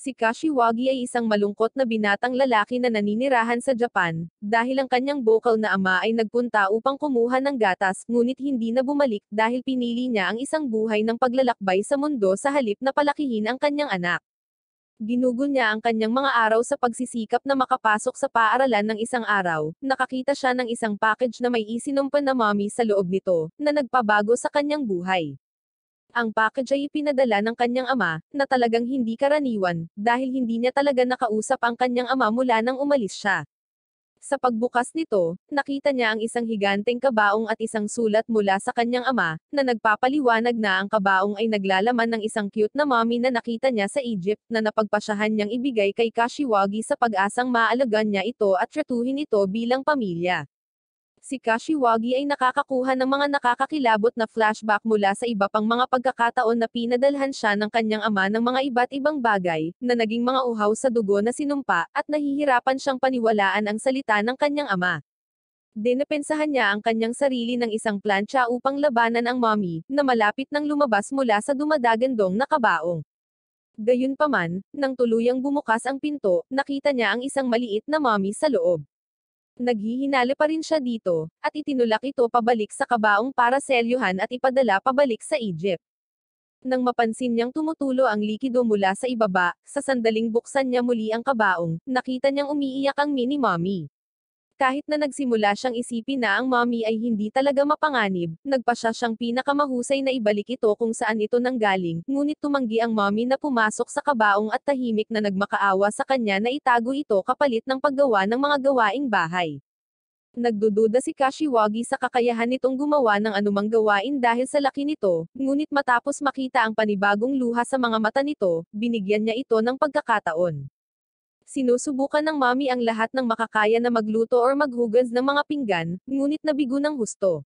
Si Kashiwagi ay isang malungkot na binatang lalaki na naninirahan sa Japan, dahil ang kanyang bokal na ama ay nagpunta upang kumuha ng gatas, ngunit hindi na bumalik dahil pinili niya ang isang buhay ng paglalakbay sa mundo sa halip na palakihin ang kanyang anak. Ginugol niya ang kanyang mga araw sa pagsisikap na makapasok sa paaralan ng isang araw. Nakakita siya ng isang package na may isinumpa na mommy sa loob nito, na nagpabago sa kanyang buhay. Ang package ay ipinadala ng kanyang ama, na talagang hindi karaniwan, dahil hindi niya talaga nakausap ang kanyang ama mula nang umalis siya. Sa pagbukas nito, nakita niya ang isang higanteng kabaong at isang sulat mula sa kanyang ama, na nagpapaliwanag na ang kabaong ay naglalaman ng isang cute na mommy na nakita niya sa Egypt, na napagpasyahan niyang ibigay kay Kashiwagi sa pag-asang maalagaan niya ito at tratuhin ito bilang pamilya. Si Kashiwagi ay nakakakuha ng mga nakakakilabot na flashback mula sa iba pang mga pagkakataon na pinadalhan siya ng kanyang ama ng mga iba't ibang bagay, na naging mga uhaw sa dugo na sinumpa, at nahihirapan siyang paniwalaan ang salita ng kanyang ama. Dinepensahan niya ang kanyang sarili ng isang plantsa upang labanan ang mommy, na malapit nang lumabas mula sa dumadagandong na kabaong. Gayunpaman, nang tuluyang bumukas ang pinto, nakita niya ang isang maliit na mommy sa loob. Naghihinala pa rin siya dito, at itinulak ito pabalik sa kabaong para selyuhan at ipadala pabalik sa Egypt. Nang mapansin niyang tumutulo ang likido mula sa ibaba, sa sandaling buksan niya muli ang kabaong, nakita niyang umiiyak ang mini mommy. Kahit na nagsimula siyang isipin na ang mommy ay hindi talaga mapanganib, nagpa siyang pinakamahusay na ibalik ito kung saan ito nanggaling, ngunit tumanggi ang mommy na pumasok sa kabaong at tahimik na nagmakaawa sa kanya na itago ito kapalit ng paggawa ng mga gawaing bahay. Nagdududa si Kashiwagi sa kakayahan nitong gumawa ng anumang gawain dahil sa laki nito, ngunit matapos makita ang panibagong luha sa mga mata nito, binigyan niya ito ng pagkakataon. Sinusubukan ng mommy ang lahat ng makakaya na magluto or maghugas ng mga pinggan, ngunit nabigo ng husto.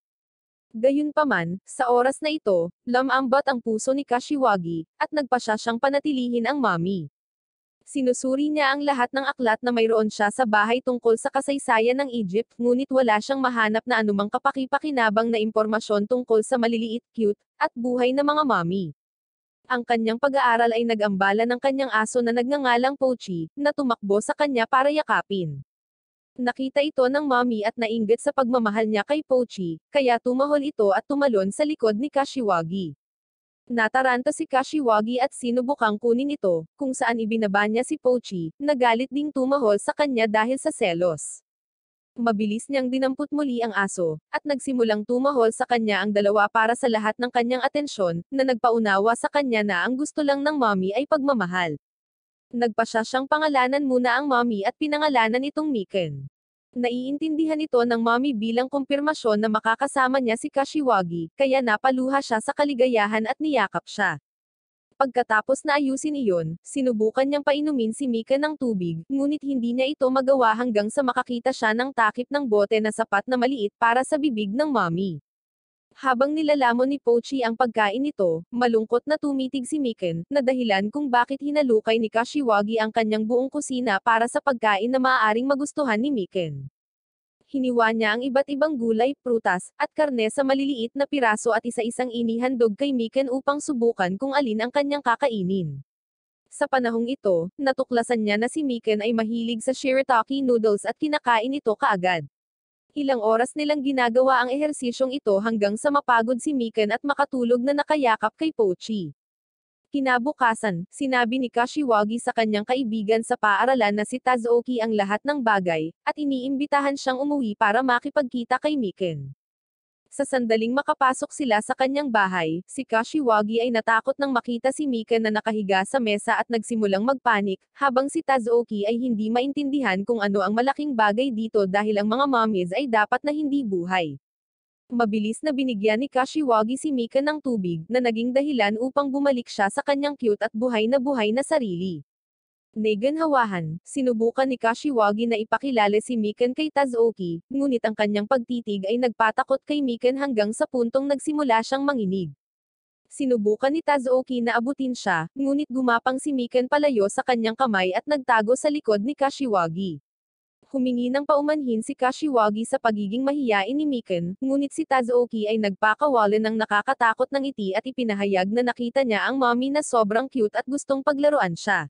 Gayunpaman, sa oras na ito, lamambot ang puso ni Kashiwagi, at nagpasya siyang panatilihin ang mommy. Sinusuri niya ang lahat ng aklat na mayroon siya sa bahay tungkol sa kasaysayan ng Egypt, ngunit wala siyang mahanap na anumang kapaki-pakinabang na impormasyon tungkol sa maliliit, cute, at buhay na mga mommy. Ang kanyang pag-aaral ay nag-ambala ng kanyang aso na nagngangalang Pochi, na tumakbo sa kanya para yakapin. Nakita ito ng mommy at nainggit sa pagmamahal niya kay Pochi, kaya tumahol ito at tumalon sa likod ni Kashiwagi. Nataranta si Kashiwagi at sinubukang kunin ito, kung saan ibinaba niya si Pochi, nagalit ding tumahol sa kanya dahil sa selos. Mabilis niyang dinampot muli ang aso, at nagsimulang tumahol sa kanya ang dalawa para sa lahat ng kanyang atensyon, na nagpaunawa sa kanya na ang gusto lang ng mommy ay pagmamahal. Nagpasya siyang pangalanan muna ang mommy at pinangalanan itong Miken. Naiintindihan ito ng mommy bilang kumpirmasyon na makakasama niya si Kashiwagi, kaya napaluha siya sa kaligayahan at niyakap siya. Pagkatapos na ayusin iyon, sinubukan niyang painumin si Mika ng tubig, ngunit hindi niya ito magawa hanggang sa makakita siya ng takip ng bote na sapat na maliit para sa bibig ng mommy. Habang nilalamon ni Pochi ang pagkain nito, malungkot na tumitig si Miken, na dahilan kung bakit hinalukay ni Kashiwagi ang kanyang buong kusina para sa pagkain na maaaring magustuhan ni Miken. Hiniwa niya ang iba't ibang gulay, prutas, at karne sa maliliit na piraso at isa-isang inihandog kay Miken upang subukan kung alin ang kanyang kakainin. Sa panahong ito, natuklasan niya na si Miken ay mahilig sa shirataki noodles at kinakain ito kaagad. Ilang oras nilang ginagawa ang ehersisyong ito hanggang sa mapagod si Miken at makatulog na nakayakap kay Pochi. Kinabukasan, sinabi ni Kashiwagi sa kanyang kaibigan sa paaralan na si Tazuki ang lahat ng bagay, at iniimbitahan siyang umuwi para makipagkita kay Miken. Sa sandaling makapasok sila sa kanyang bahay, si Kashiwagi ay natakot nang makita si Miken na nakahiga sa mesa at nagsimulang magpanik, habang si Tazuki ay hindi maintindihan kung ano ang malaking bagay dito dahil ang mga mommies ay dapat na hindi buhay. Mabilis na binigyan ni Kashiwagi si Mika ng tubig, na naging dahilan upang bumalik siya sa kanyang cute at buhay na sarili. Naganhawahan, sinubukan ni Kashiwagi na ipakilala si Miken kay Tazuki, ngunit ang kanyang pagtitig ay nagpatakot kay Miken hanggang sa puntong nagsimula siyang manginig. Sinubukan ni Tazuki na abutin siya, ngunit gumapang si Miken palayo sa kanyang kamay at nagtago sa likod ni Kashiwagi. Humingi ng paumanhin si Kashiwagi sa pagiging mahiyain ni Miken, ngunit si Tazuki ay nagpakawalan ng nakakatakot ng ngiti at ipinahayag na nakita niya ang mommy na sobrang cute at gustong paglaruan siya.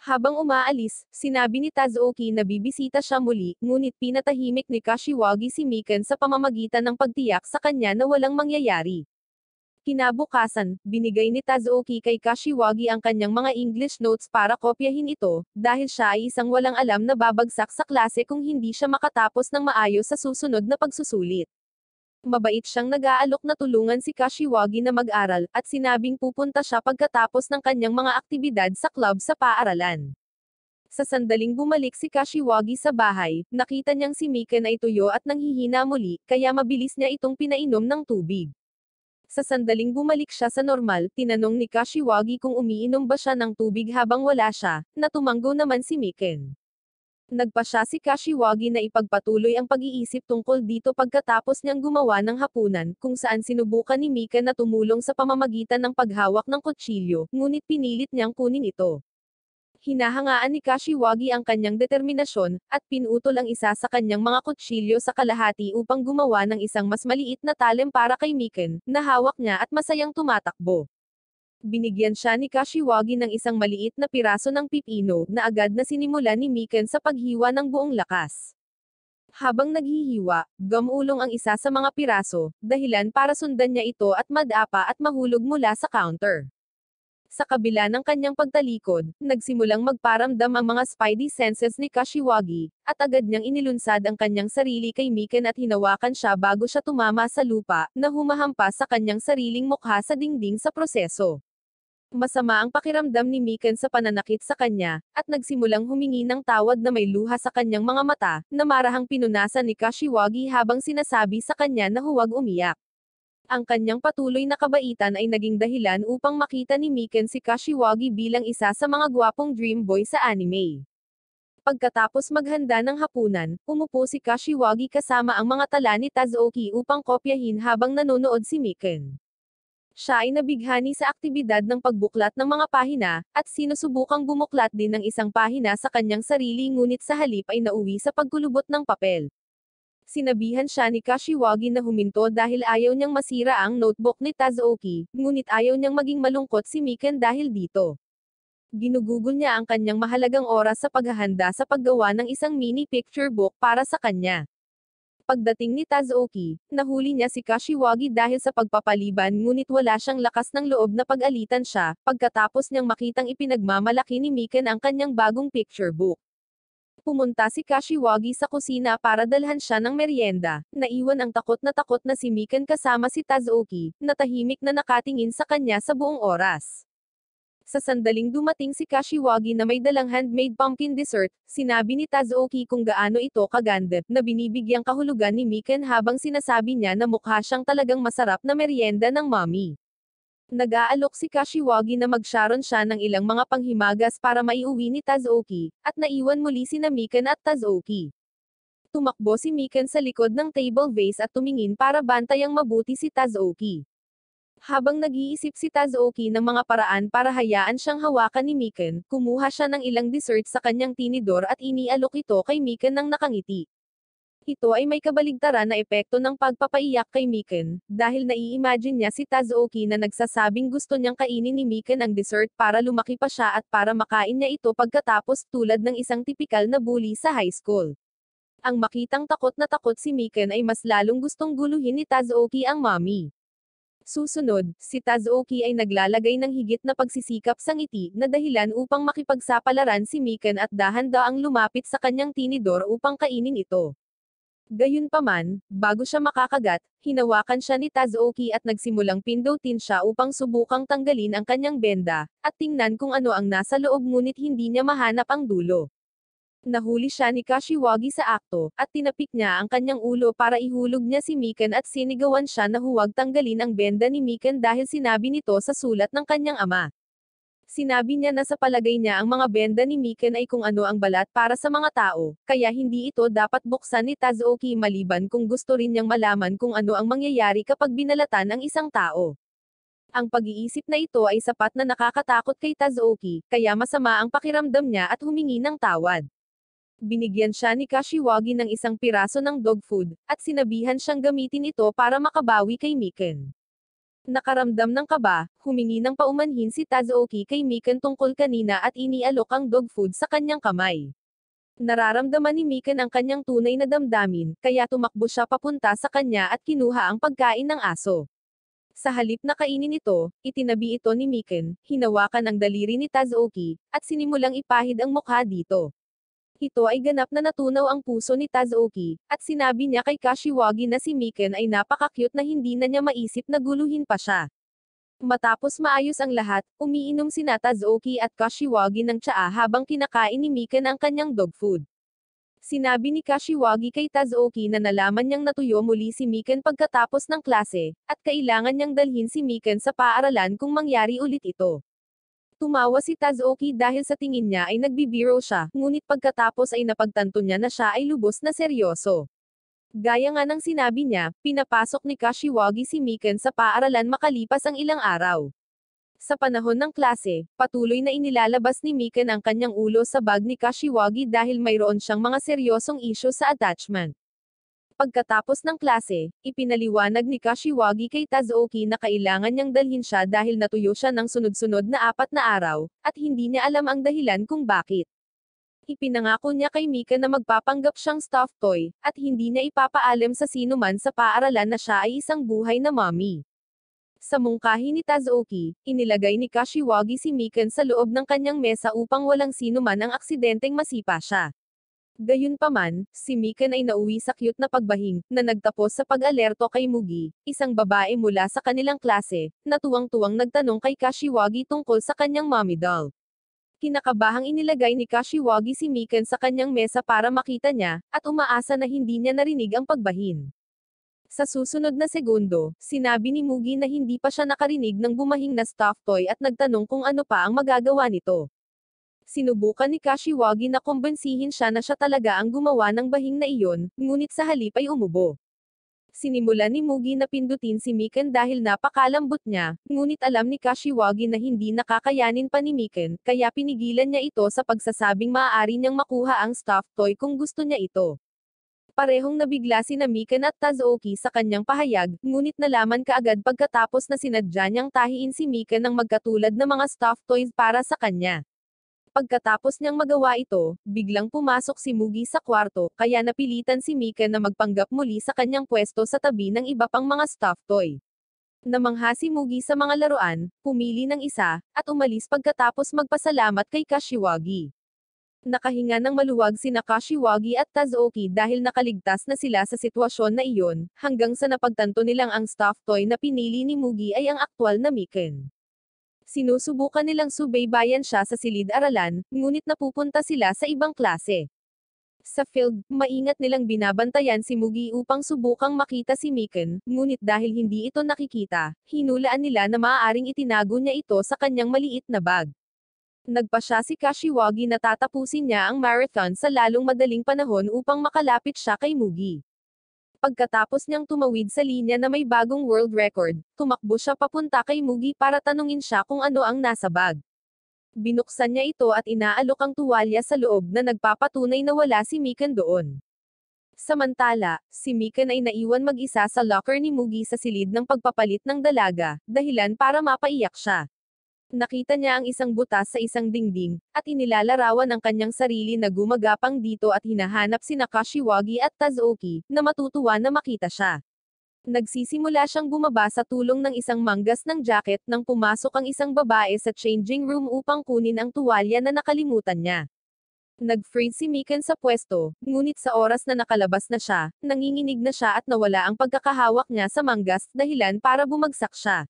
Habang umaalis, sinabi ni Tazuki na bibisita siya muli, ngunit pinatahimik ni Kashiwagi si Miken sa pamamagitan ng pagtiyak sa kanya na walang mangyayari. Kinabukasan, binigay ni Tazuki kay Kashiwagi ang kanyang mga English notes para kopyahin ito, dahil siya ay isang walang alam na babagsak sa klase kung hindi siya makatapos ng maayos sa susunod na pagsusulit. Mabait siyang nag-aalok na tulungan si Kashiwagi na mag-aral, at sinabing pupunta siya pagkatapos ng kanyang mga aktibidad sa club sa paaralan. Sa sandaling bumalik si Kashiwagi sa bahay, nakita niyang si Miken ay tuyo at nanghihina muli, kaya mabilis niya itong pinainom ng tubig. Sa sandaling bumalik siya sa normal, tinanong ni Kashiwagi kung umiinom ba siya ng tubig habang wala siya, na tumanggo naman si Miken. Nagpa siya si Kashiwagi na ipagpatuloy ang pag-iisip tungkol dito pagkatapos niyang gumawa ng hapunan, kung saan sinubukan ni Miken na tumulong sa pamamagitan ng paghawak ng kutsilyo, ngunit pinilit niyang kunin ito. Hinahangaan ni Kashiwagi ang kanyang determinasyon, at pinutol ang isa sa kanyang mga kutsilyo sa kalahati upang gumawa ng isang mas maliit na talem para kay Miken, na hawak niya at masayang tumatakbo. Binigyan siya ni Kashiwagi ng isang maliit na piraso ng pipino, na agad na sinimulan ni Miken sa paghiwa ng buong lakas. Habang naghihiwa, gamulong ang isa sa mga piraso, dahilan para sundan niya ito at madapa at mahulog mula sa counter. Sa kabila ng kanyang pagtalikod, nagsimulang magparamdam ang mga spidey senses ni Kashiwagi, at agad niyang inilunsad ang kanyang sarili kay Miken at hinawakan siya bago siya tumama sa lupa, na humahampas sa kanyang sariling mukha sa dingding sa proseso. Masama ang pakiramdam ni Miken sa pananakit sa kanya, at nagsimulang humingi ng tawad na may luha sa kanyang mga mata, na marahang pinunasan ni Kashiwagi habang sinasabi sa kanya na huwag umiyak. Ang kanyang patuloy na kabaitan ay naging dahilan upang makita ni Miken si Kashiwagi bilang isa sa mga gwapong dream boy sa anime. Pagkatapos maghanda ng hapunan, umupo si Kashiwagi kasama ang mga tala ni Tazuki upang kopyahin habang nanonood si Miken. Siya ay nabighani sa aktibidad ng pagbuklat ng mga pahina, at sinusubukang bumuklat din ng isang pahina sa kanyang sarili ngunit sa halip ay nauwi sa pagkulubot ng papel. Sinabihan siya ni Kashiwagi na huminto dahil ayaw niyang masira ang notebook ni Tazuki, ngunit ayaw niyang maging malungkot si Miken dahil dito. Ginugugol niya ang kanyang mahalagang oras sa paghahanda sa paggawa ng isang mini picture book para sa kanya. Pagdating ni Tazuki, nahuli niya si Kashiwagi dahil sa pagpapaliban ngunit wala siyang lakas ng loob na pag-alitan siya, pagkatapos niyang makitang ipinagmamalaki ni Miken ang kanyang bagong picture book. Pumunta si Kashiwagi sa kusina para dalhan siya ng merienda, naiwan ang takot na si Miken kasama si Tazuki, na tahimik na nakatingin sa kanya sa buong oras. Sa sandaling dumating si Kashiwagi na may dalang handmade pumpkin dessert, sinabi ni Tazuki kung gaano ito kaganda, na binibigyang kahulugan ni Miken habang sinasabi niya na mukha siyang talagang masarap na merienda ng mommy. Nag-aalok si Kashiwagi na magsharon siya ng ilang mga panghimagas para maiuwi ni Tazuki, at naiwan muli sina Miken at Tazuki. Tumakbo si Miken sa likod ng table vase at tumingin para bantayang mabuti si Tazuki. Habang nag-iisip si Tazuki ng mga paraan para hayaan siyang hawakan ni Miken, kumuha siya ng ilang dessert sa kanyang tinidor at inialok ito kay Miken ng nakangiti. Ito ay may kabaligtaran na epekto ng pagpapaiyak kay Miken, dahil nai-imagine niya si Tazuki na nagsasabing gusto niyang kainin ni Miken ang dessert para lumaki pa siya at para makain niya ito pagkatapos tulad ng isang tipikal na bully sa high school. Ang makitang takot na takot si Miken ay mas lalong gustong guluhin ni Tazuki ang mommy. Susunod, si Tazuki ay naglalagay ng higit na pagsisikap sa ngiti na dahilan upang makipagsapalaran si Miken at dahan-daang lumapit sa kanyang tinidor upang kainin ito. Gayunpaman, bago siya makakagat, hinawakan siya ni Tazuki at nagsimulang pindutin siya upang subukang tanggalin ang kanyang benda, at tingnan kung ano ang nasa loob ngunit hindi niya mahanap ang dulo. Nahuli siya ni Kashiwagi sa akto, at tinapik niya ang kanyang ulo para ihulog niya si Miken at sinigawan siya na huwag tanggalin ang benda ni Miken dahil sinabi nito sa sulat ng kanyang ama. Sinabi niya na sa palagay niya ang mga benda ni Miken ay kung ano ang balat para sa mga tao, kaya hindi ito dapat buksan ni Tazuki maliban kung gusto rin niyang malaman kung ano ang mangyayari kapag binalatan ang isang tao. Ang pag-iisip na ito ay sapat na nakakatakot kay Tazuki, kaya masama ang pakiramdam niya at humingi ng tawad. Binigyan siya ni Kashiwagi ng isang piraso ng dog food, at sinabihan siyang gamitin ito para makabawi kay Miken. Nakaramdam ng kaba, humingi ng paumanhin si Tazuoki kay Mikan tungkol kanina at inialok ang dog food sa kanyang kamay. Nararamdaman ni Mikan ang kanyang tunay na damdamin, kaya tumakbo siya papunta sa kanya at kinuha ang pagkain ng aso. Sa halip na kainin ito, itinabi ito ni Mikan, hinawakan ang daliri ni Tazuoki, at sinimulang ipahid ang mukha dito. Ito ay ganap na natunaw ang puso ni Tazuoki, at sinabi niya kay Kashiwagi na si Mikan ay napaka-cute na hindi na niya maisip na guluhin pa siya. Matapos maayos ang lahat, umiinom sina Tazuoki at Kashiwagi ng tsaa habang kinakain ni Mikan ang kanyang dog food. Sinabi ni Kashiwagi kay Tazuoki na nalaman niyang natuyo muli si Mikan pagkatapos ng klase, at kailangan niyang dalhin si Mikan sa paaralan kung mangyari ulit ito. Tumawa si Tazuoki dahil sa tingin niya ay nagbibiro siya, ngunit pagkatapos ay napagtanto niya na siya ay lubos na seryoso. Gaya nga ng sinabi niya, pinapasok ni Kashiwagi si Mikan sa paaralan makalipas ang ilang araw. Sa panahon ng klase, patuloy na inilalabas ni Mikan ang kanyang ulo sa bag ni Kashiwagi dahil mayroon siyang mga seryosong issue sa attachment. Pagkatapos ng klase, ipinaliwanag ni Kashiwagi kay Tazuoki na kailangan niyang dalhin siya dahil natuyo siya ng sunod-sunod na 4 na araw, at hindi niya alam ang dahilan kung bakit. Ipinangako niya kay Mika na magpapanggap siyang stuffed toy, at hindi niya ipapaalam sa sino man sa paaralan na siya ay isang buhay na mommy. Sa mungkahi ni Tazuoki, inilagay ni Kashiwagi si Mikan sa loob ng kanyang mesa upang walang sino man ang aksidenteng masipa siya. Gayunpaman, si Mikan ay nauwi sa cute na pagbahing, na nagtapos sa pag-alerto kay Mugi, isang babae mula sa kanilang klase, na tuwang-tuwang nagtanong kay Kashiwagi tungkol sa kanyang mommy doll. Kinakabahang inilagay ni Kashiwagi si Mikan sa kanyang mesa para makita niya, at umaasa na hindi niya narinig ang pagbahin. Sa susunod na segundo, sinabi ni Mugi na hindi pa siya nakarinig ng bumahing na stuffed toy at nagtanong kung ano pa ang magagawa nito. Sinubukan ni Kashiwagi na kumbensihin siya na siya talaga ang gumawa ng bahing na iyon, ngunit sa halip ay umubo. Sinimulan ni Mugi na pindutin si Mikan dahil napakalambot niya, ngunit alam ni Kashiwagi na hindi nakakayanin pa ni Mikan, kaya pinigilan niya ito sa pagsasabing maaari niyang makuha ang stuffed toy kung gusto niya ito. Parehong nabigla sina Mikan at Tazuoki sa kanyang pahayag, ngunit nalaman kaagad pagkatapos na sinadya niyang tahiin si Mikan ng magkatulad na mga stuffed toys para sa kanya. Pagkatapos niyang magawa ito, biglang pumasok si Mugi sa kwarto, kaya napilitan si Mika na magpanggap muli sa kanyang pwesto sa tabi ng iba pang mga stuffed toy. Namangha si Mugi sa mga laruan, pumili ng isa, at umalis pagkatapos magpasalamat kay Kashiwagi. Nakahinga ng maluwag sina Kashiwagi at Tazuoki dahil nakaligtas na sila sa sitwasyon na iyon, hanggang sa napagtanto nilang ang stuffed toy na pinili ni Mugi ay ang aktwal na Mikan. Sinusubukan nilang subaybayan siya sa silid-aralan, ngunit napupunta sila sa ibang klase. Sa field, maingat nilang binabantayan si Mugi upang subukang makita si Mikan, ngunit dahil hindi ito nakikita, hinulaan nila na maaaring itinago niya ito sa kanyang maliit na bag. Nagpasya si Kashiwagi na tatapusin niya ang marathon sa lalong madaling panahon upang makalapit siya kay Mugi. Pagkatapos niyang tumawid sa linya na may bagong world record, tumakbo siya papunta kay Mugi para tanungin siya kung ano ang nasa bag. Binuksan niya ito at inaalok ang tuwalya sa loob na nagpapatunay na wala si Mikan doon. Samantala, si Mikan ay naiwan mag-isa sa locker ni Mugi sa silid ng pagpapalit ng dalaga, dahilan para mapaiyak siya. Nakita niya ang isang butas sa isang dingding, at inilalarawan ang kanyang sarili na gumagapang dito at hinahanap sina Kashiwagi at Tazuoki, na matutuwa na makita siya. Nagsisimula siyang bumaba sa tulong ng isang manggas ng jacket nang pumasok ang isang babae sa changing room upang kunin ang tuwalya na nakalimutan niya. Nag-freeze si Mikan sa pwesto, ngunit sa oras na nakalabas na siya, nanginginig na siya at nawala ang pagkakahawak niya sa manggas, dahilan para bumagsak siya.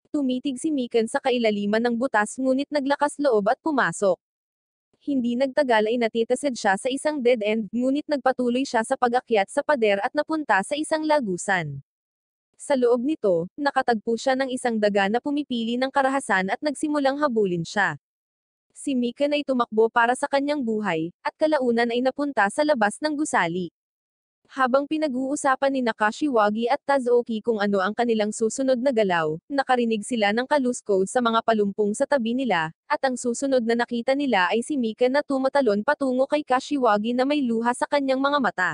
Tumitig si Mikan sa kailaliman ng butas ngunit naglakas loob at pumasok. Hindi nagtagal ay natitasid siya sa isang dead end, ngunit nagpatuloy siya sa pag-akyat sa pader at napunta sa isang lagusan. Sa loob nito, nakatagpo siya ng isang daga na pumipili ng karahasan at nagsimulang habulin siya. Si Mikan ay tumakbo para sa kanyang buhay, at kalaunan ay napunta sa labas ng gusali. Habang pinag-uusapan ni Kashiwagi at Tazuoki kung ano ang kanilang susunod na galaw, nakarinig sila ng kaluskod sa mga palumpong sa tabi nila, at ang susunod na nakita nila ay si Mikan na tumatalon patungo kay Kashiwagi na may luha sa kanyang mga mata.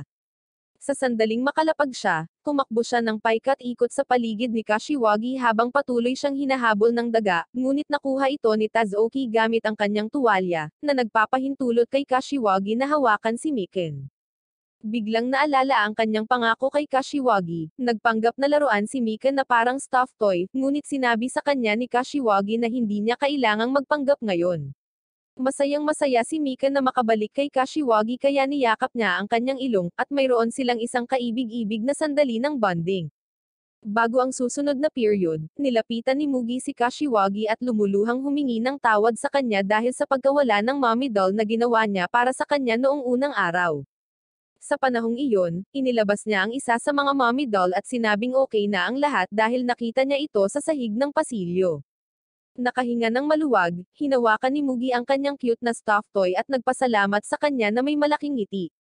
Sa sandaling makalapag siya, tumakbo siya ng paikat-ikot sa paligid ni Kashiwagi habang patuloy siyang hinahabol ng daga, ngunit nakuha ito ni Tazoki gamit ang kanyang tuwalya, na nagpapahintulot kay Kashiwagi na hawakan si Miken. Biglang naalala ang kanyang pangako kay Kashiwagi, nagpanggap na laruan si Miken na parang stuffed toy, ngunit sinabi sa kanya ni Kashiwagi na hindi niya kailangang magpanggap ngayon. Masayang-masaya si Mika na makabalik kay Kashiwagi kaya niyakap niya ang kanyang ilong, at mayroon silang isang kaibig-ibig na sandali ng bonding. Bago ang susunod na period, nilapitan ni Mugi si Kashiwagi at lumuluhang humingi ng tawad sa kanya dahil sa pagkawala ng mommy doll na ginawa niya para sa kanya noong unang araw. Sa panahong iyon, inilabas niya ang isa sa mga mommy doll at sinabing okay na ang lahat dahil nakita niya ito sa sahig ng pasilyo. Nakahinga ng maluwag, hinawakan ni Mugi ang kanyang cute na stuffed toy at nagpasalamat sa kanya na may malaking ngiti.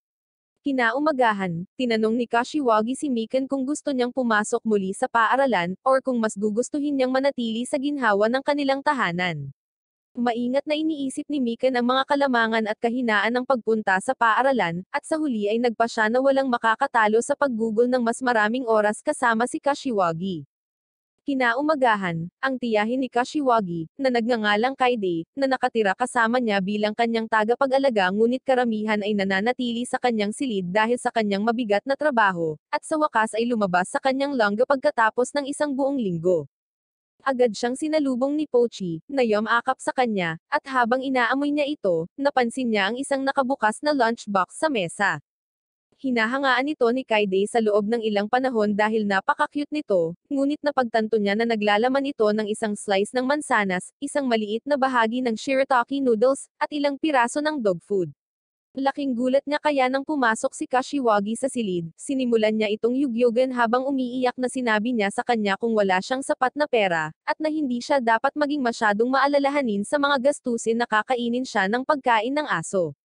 Kinaumagahan, tinanong ni Kashiwagi si Miken kung gusto niyang pumasok muli sa paaralan, or kung mas gugustuhin niyang manatili sa ginhawa ng kanilang tahanan. Maingat na iniisip ni Miken ang mga kalamangan at kahinaan ng pagpunta sa paaralan, at sa huli ay nagpa siya na walang makakatalo sa paggugol ng mas maraming oras kasama si Kashiwagi. Kinaumagahan, ang tiyahin ni Kashiwagi, na nagngangalang Kaide, na nakatira kasama niya bilang kanyang tagapag-alaga ngunit karamihan ay nananatili sa kanyang silid dahil sa kanyang mabigat na trabaho, at sa wakas ay lumabas sa kanyang langga pagkatapos ng isang buong linggo. Agad siyang sinalubong ni Pochi, na yumakap sa kanya, at habang inaamoy niya ito, napansin niya ang isang nakabukas na lunchbox sa mesa. Hinahangaan ito ni Kaide sa loob ng ilang panahon dahil napaka-cute nito, ngunit napagtanto niya na naglalaman ito ng isang slice ng mansanas, isang maliit na bahagi ng shirataki noodles, at ilang piraso ng dog food. Laking gulat niya kaya nang pumasok si Kashiwagi sa silid, sinimulan niya itong yugyogan habang umiiyak na sinabi niya sa kanya kung wala siyang sapat na pera, at na hindi siya dapat maging masyadong maalalahanin sa mga gastusin na kakainin siya ng pagkain ng aso.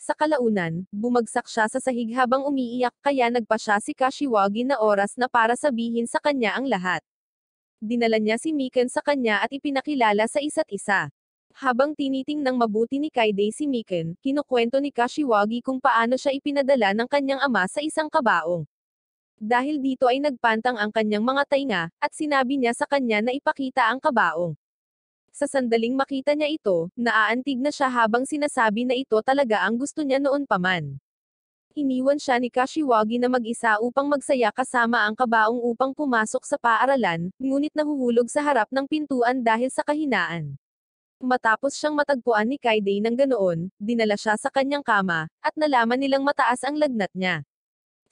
Sa kalaunan, bumagsak siya sa sahig habang umiiyak kaya nagpa siya si Kashiwagi na oras na para sabihin sa kanya ang lahat. Dinala niya si Miken sa kanya at ipinakilala sa isa't isa. Habang tinitingnang mabuti ni Kaide si Miken, kinukwento ni Kashiwagi kung paano siya ipinadala ng kanyang ama sa isang kabaong. Dahil dito ay nagpantang ang kanyang mga tainga, at sinabi niya sa kanya na ipakita ang kabaong. Sa sandaling makita niya ito, naaantig na siya habang sinasabi na ito talaga ang gusto niya noon pa man. Iniwan siya ni Kashiwagi na mag-isa upang magsaya kasama ang kabaong upang pumasok sa paaralan, ngunit nahuhulog sa harap ng pintuan dahil sa kahinaan. Matapos siyang matagpuan ni Kaide ng ganoon, dinala siya sa kanyang kama, at nalaman nilang mataas ang lagnat niya.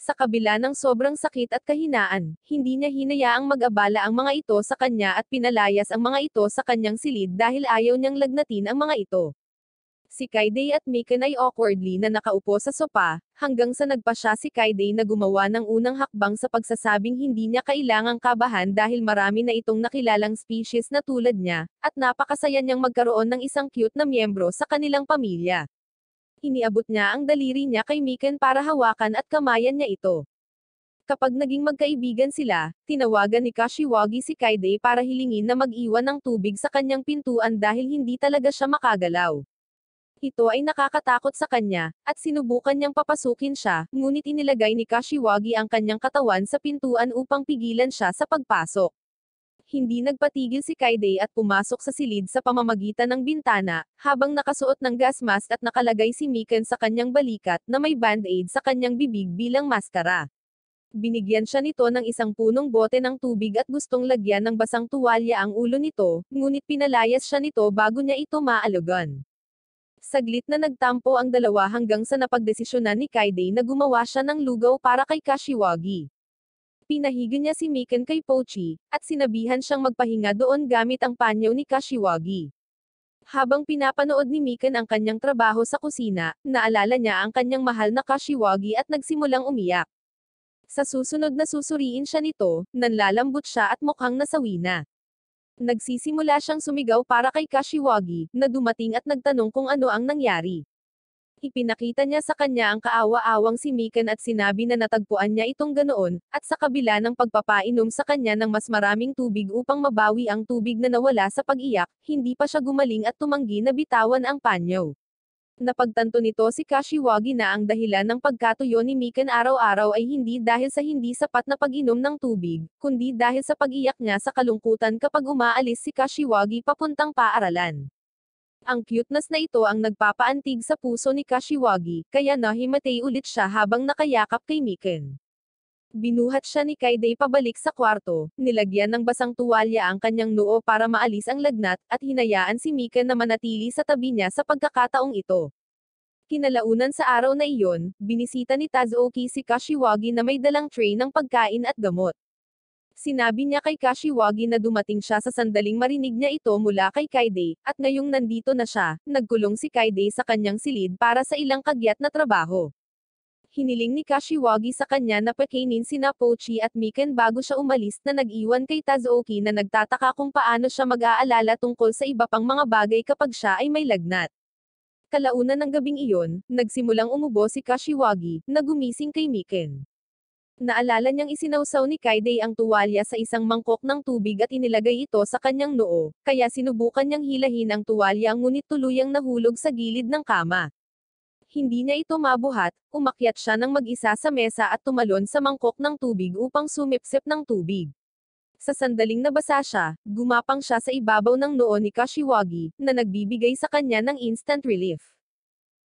Sa kabila ng sobrang sakit at kahinaan, hindi niya hinayaang mag-abala ang mga ito sa kanya at pinalayas ang mga ito sa kanyang silid dahil ayaw niyang lagnatin ang mga ito. Si Kaide at Miken ay awkwardly na nakaupo sa sopa, hanggang sa nagpa siya si Kaide na gumawa ng unang hakbang sa pagsasabing hindi niya kailangang kabahan dahil marami na itong nakilalang species na tulad niya, at napakasaya niyang magkaroon ng isang cute na miyembro sa kanilang pamilya. Iniabot niya ang daliri niya kay Miken para hawakan at kamayan niya ito. Kapag naging magkaibigan sila, tinawagan ni Kashiwagi si Kaide para hilingin na mag-iwan ng tubig sa kanyang pintuan dahil hindi talaga siya makagalaw. Ito ay nakakatakot sa kanya, at sinubukan niyang papasukin siya, ngunit inilagay ni Kashiwagi ang kanyang katawan sa pintuan upang pigilan siya sa pagpasok. Hindi nagpatigil si Kaide at pumasok sa silid sa pamamagitan ng bintana, habang nakasuot ng gas mask at nakalagay si Miken sa kanyang balikat na may band-aid sa kanyang bibig bilang maskara. Binigyan siya nito ng isang punong bote ng tubig at gustong lagyan ng basang tuwalya ang ulo nito, ngunit pinalayas siya nito bago niya ito maalugan. Saglit na nagtampo ang dalawa hanggang sa napagdesisyonan ni Kaide na gumawa siya ng lugaw para kay Kashiwagi. Pinahiga niya si Miken kay Pochi, at sinabihan siyang magpahinga doon gamit ang panyo ni Kashiwagi. Habang pinapanood ni Miken ang kanyang trabaho sa kusina, naalala niya ang kanyang mahal na Kashiwagi at nagsimulang umiyak. Sa susunod na susuriin siya nito, nanlalambot siya at mukhang nasawi na. Nagsisimula siyang sumigaw para kay Kashiwagi, na dumating at nagtanong kung ano ang nangyari. Ipinakita niya sa kanya ang kaawa-awang si Miken at sinabi na natagpuan niya itong ganoon, at sa kabila ng pagpapainom sa kanya ng mas maraming tubig upang mabawi ang tubig na nawala sa pag-iyak, hindi pa siya gumaling at tumanggi na bitawan ang panyo. Napagtanto nito si Kashiwagi na ang dahilan ng pagkatuyo ni Miken araw-araw ay hindi dahil sa hindi sapat na pag-inom ng tubig, kundi dahil sa pag-iyak niya sa kalungkutan kapag umaalis si Kashiwagi papuntang paaralan. Ang cuteness na ito ang nagpapaantig sa puso ni Kashiwagi, kaya nahimatay ulit siya habang nakayakap kay Miken. Binuhat siya ni Kaide pabalik sa kwarto, nilagyan ng basang tuwalya ang kanyang noo para maalis ang lagnat, at hinayaan si Miken na manatili sa tabi niya sa pagkakataong ito. Kinalaunan sa araw na iyon, binisita ni Tazooki si Kashiwagi na may dalang tray ng pagkain at gamot. Sinabi niya kay Kashiwagi na dumating siya sa sandaling marinig niya ito mula kay Kaide, at ngayong nandito na siya, nagkulong si Kaide sa kanyang silid para sa ilang kagyat na trabaho. Hiniling ni Kashiwagi sa kanya na pakainin sina Pochi at Miken bago siya umalis na nag-iwan kay Tazooki na nagtataka kung paano siya mag-aalala tungkol sa iba pang mga bagay kapag siya ay may lagnat. Kalaunan ng gabing iyon, nagsimulang umubo si Kashiwagi, na gumising kay Miken. Naalala niyang isinawsaw ni Kaide ang tuwalya sa isang mangkok ng tubig at inilagay ito sa kanyang noo, kaya sinubukan niyang hilahin ang tuwalya ngunit tuluyang nahulog sa gilid ng kama. Hindi niya ito mabuhat, umakyat siya ng mag-isa sa mesa at tumalon sa mangkok ng tubig upang sumipsip ng tubig. Sa sandaling nabasa siya, gumapang siya sa ibabaw ng noo ni Kashiwagi, na nagbibigay sa kanya ng instant relief.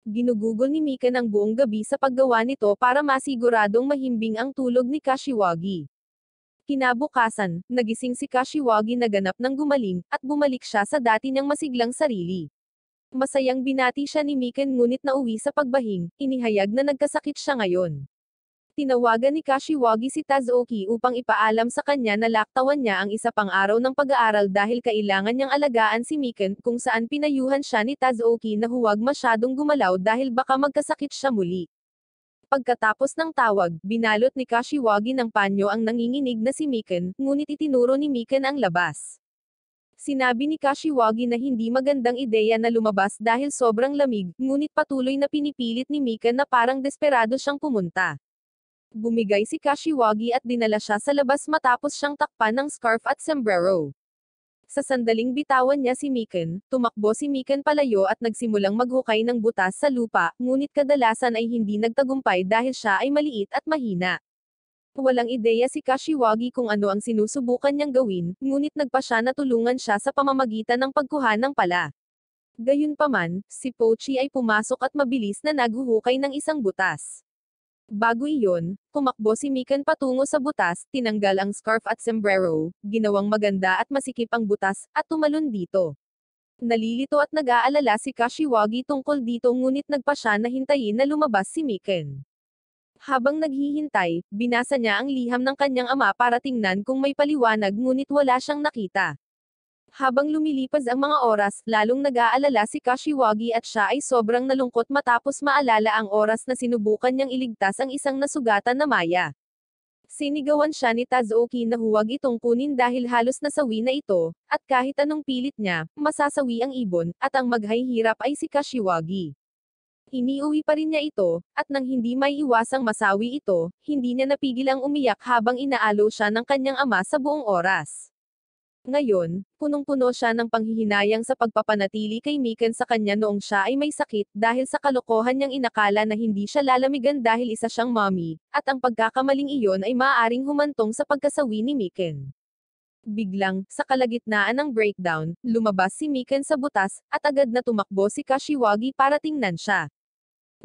Ginugugol ni Miken ang buong gabi sa paggawa nito para masiguradong mahimbing ang tulog ni Kashiwagi. Kinabukasan, nagising si Kashiwagi na ganap ng gumaling, at bumalik siya sa dati niyang masiglang sarili. Masayang binati siya ni Miken ngunit nauwi sa pagbahing, inihayag na nagkasakit siya ngayon. Tinawagan ni Kashiwagi si Tazooki upang ipaalam sa kanya na laktawan niya ang isa pang araw ng pag-aaral dahil kailangan niyang alagaan si Miken, kung saan pinayuhan siya ni Tazooki na huwag masyadong gumalaw dahil baka magkasakit siya muli. Pagkatapos ng tawag, binalot ni Kashiwagi ng panyo ang nanginginig na si Miken, ngunit itinuro ni Miken ang labas. Sinabi ni Kashiwagi na hindi magandang ideya na lumabas dahil sobrang lamig, ngunit patuloy na pinipilit ni Miken na parang desperado siyang pumunta. Bumigay si Kashiwagi at dinala siya sa labas matapos siyang takpan ng scarf at sombrero. Sa sandaling bitawan niya si Miken, tumakbo si Miken palayo at nagsimulang maghukay ng butas sa lupa, ngunit kadalasan ay hindi nagtagumpay dahil siya ay maliit at mahina. Walang ideya si Kashiwagi kung ano ang sinusubukan niyang gawin, ngunit nagpa siya na tulungan siya sa pamamagitan ng pagkuha ng pala. Gayunpaman, si Pochi ay pumasok at mabilis na naghuhukay ng isang butas. Bago iyon, tumakbo si Miken patungo sa butas, tinanggal ang scarf at sombrero, ginawang maganda at masikip ang butas, at tumalon dito. Nalilito at nag-aalala si Kashiwagi tungkol dito ngunit nagpa siya na hintayin na lumabas si Miken. Habang naghihintay, binasa niya ang liham ng kanyang ama para tingnan kung may paliwanag ngunit wala siyang nakita. Habang lumilipas ang mga oras, lalong nag-aalala si Kashiwagi at siya ay sobrang nalungkot matapos maalala ang oras na sinubukan niyang iligtas ang isang nasugatan na Maya. Sinigawan siya ni Tazooki na huwag itong kunin dahil halos nasawi na ito, at kahit anong pilit niya, masasawi ang ibon, at ang maghihirap ay si Kashiwagi. Iniuwi pa rin niya ito, at nang hindi may iwasang masawi ito, hindi niya napigil ang umiyak habang inaalo siya ng kanyang ama sa buong oras. Ngayon, punong-puno siya ng panghihinayang sa pagpapanatili kay Miken sa kanya noong siya ay may sakit dahil sa kalokohan niyang inakala na hindi siya lalamigan dahil isa siyang mommy, at ang pagkakamaling iyon ay maaaring humantong sa pagkasawi ni Miken. Biglang, sa kalagitnaan ng breakdown, lumabas si Miken sa butas, at agad na tumakbo si Kashiwagi para tingnan siya.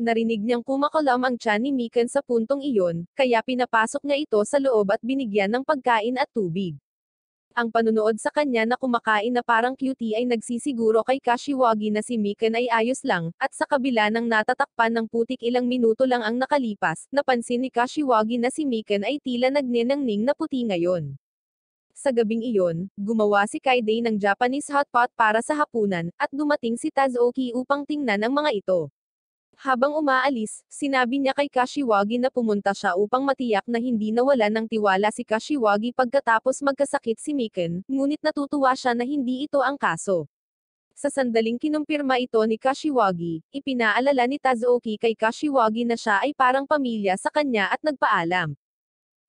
Narinig niyang kumakalam ang tiyan ni Miken sa puntong iyon, kaya pinapasok niya ito sa loob at binigyan ng pagkain at tubig. Ang panunood sa kanya na kumakain na parang cutie ay nagsisiguro kay Kashiwagi na si Miken ay ayos lang, at sa kabila ng natatakpan ng putik ilang minuto lang ang nakalipas, napansin ni Kashiwagi na si Miken ay tila nagninangning na puti ngayon. Sa gabing iyon, gumawa si Kaide ng Japanese hot pot para sa hapunan, at dumating si Tazooki upang tingnan ang mga ito. Habang umaalis, sinabi niya kay Kashiwagi na pumunta siya upang matiyak na hindi nawalan ng tiwala si Kashiwagi pagkatapos magkasakit si Miken, ngunit natutuwa siya na hindi ito ang kaso. Sa sandaling kinumpirma ito ni Kashiwagi, ipinaalala ni Tazooki kay Kashiwagi na siya ay parang pamilya sa kanya at nagpaalam.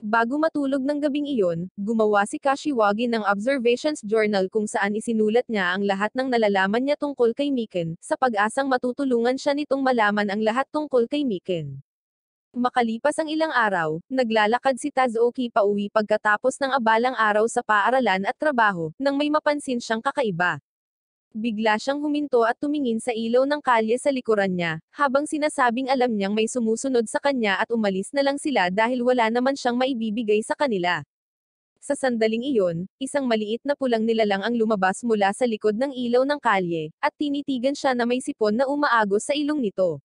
Bago matulog ng gabing iyon, gumawa si Kashiwagi ng observations journal kung saan isinulat niya ang lahat ng nalalaman niya tungkol kay Miken, sa pag-asang matutulungan siya nitong malaman ang lahat tungkol kay Miken. Makalipas ang ilang araw, naglalakad si Tazuki pauwi pagkatapos ng abalang araw sa paaralan at trabaho, nang may mapansin siyang kakaiba. Bigla siyang huminto at tumingin sa ilaw ng kalye sa likuran niya, habang sinasabing alam niyang may sumusunod sa kanya at umalis na lang sila dahil wala naman siyang maibibigay sa kanila. Sa sandaling iyon, isang maliit na pulang nilalang ang lumabas mula sa likod ng ilaw ng kalye, at tinitigan siya na may sipon na umaagos sa ilong nito.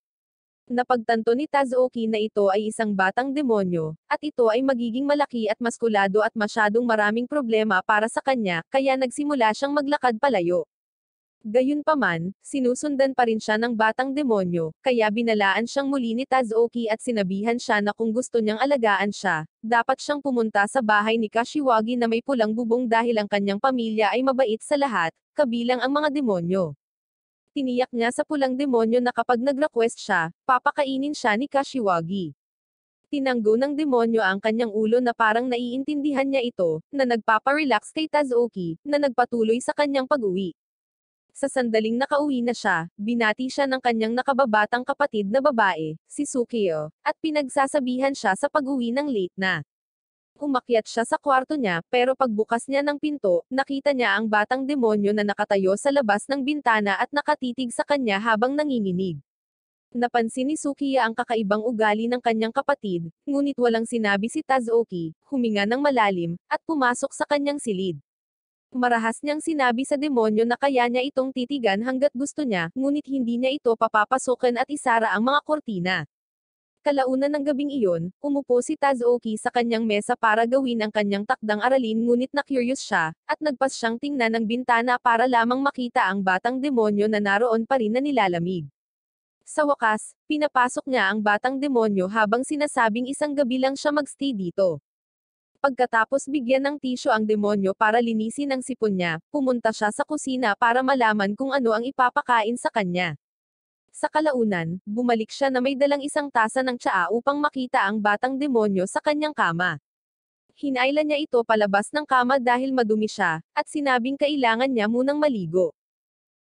Napagtanto ni Tazuki na ito ay isang batang demonyo, at ito ay magiging malaki at maskulado at masyadong maraming problema para sa kanya, kaya nagsimula siyang maglakad palayo. Gayunpaman, sinusundan pa rin siya ng batang demonyo, kaya binalaan siyang muli ni Tazuki at sinabihan siya na kung gusto niyang alagaan siya, dapat siyang pumunta sa bahay ni Kashiwagi na may pulang bubong dahil ang kanyang pamilya ay mabait sa lahat, kabilang ang mga demonyo. Tiniyak niya sa pulang demonyo na kapag nag-request siya, papakainin siya ni Kashiwagi. Tinanggo ng demonyo ang kanyang ulo na parang naiintindihan niya ito, na nagpaparelax kay Tazuki, na nagpatuloy sa kanyang pag-uwi. Sa sandaling nakauwi na siya, binati siya ng kanyang nakababatang kapatid na babae, si Sukio, at pinagsasabihan siya sa pag-uwi ng late na. Umakyat siya sa kwarto niya, pero pagbukas niya ng pinto, nakita niya ang batang demonyo na nakatayo sa labas ng bintana at nakatitig sa kanya habang nanginginig. Napansin ni Sukiya ang kakaibang ugali ng kanyang kapatid, ngunit walang sinabi si Tazuki, huminga ng malalim, at pumasok sa kanyang silid. Marahas niyang sinabi sa demonyo na kaya niya itong titigan hanggat gusto niya, ngunit hindi niya ito papapasukan at isara ang mga kortina. Kalaunan ng gabing iyon, umupo si Tazuki sa kanyang mesa para gawin ang kanyang takdang aralin ngunit na-curious siya, at nagpas siyang tingnan ng bintana para lamang makita ang batang demonyo na naroon pa rin na nilalamig. Sa wakas, pinapasok niya ang batang demonyo habang sinasabing isang gabi lang siya magstay dito. Pagkatapos bigyan ng tisyo ang demonyo para linisin ang sipon niya, pumunta siya sa kusina para malaman kung ano ang ipapakain sa kanya. Sa kalaunan, bumalik siya na may dalang isang tasa ng tsaa upang makita ang batang demonyo sa kanyang kama. Hinailan niya ito palabas ng kama dahil madumi siya, at sinabing kailangan niya munang maligo.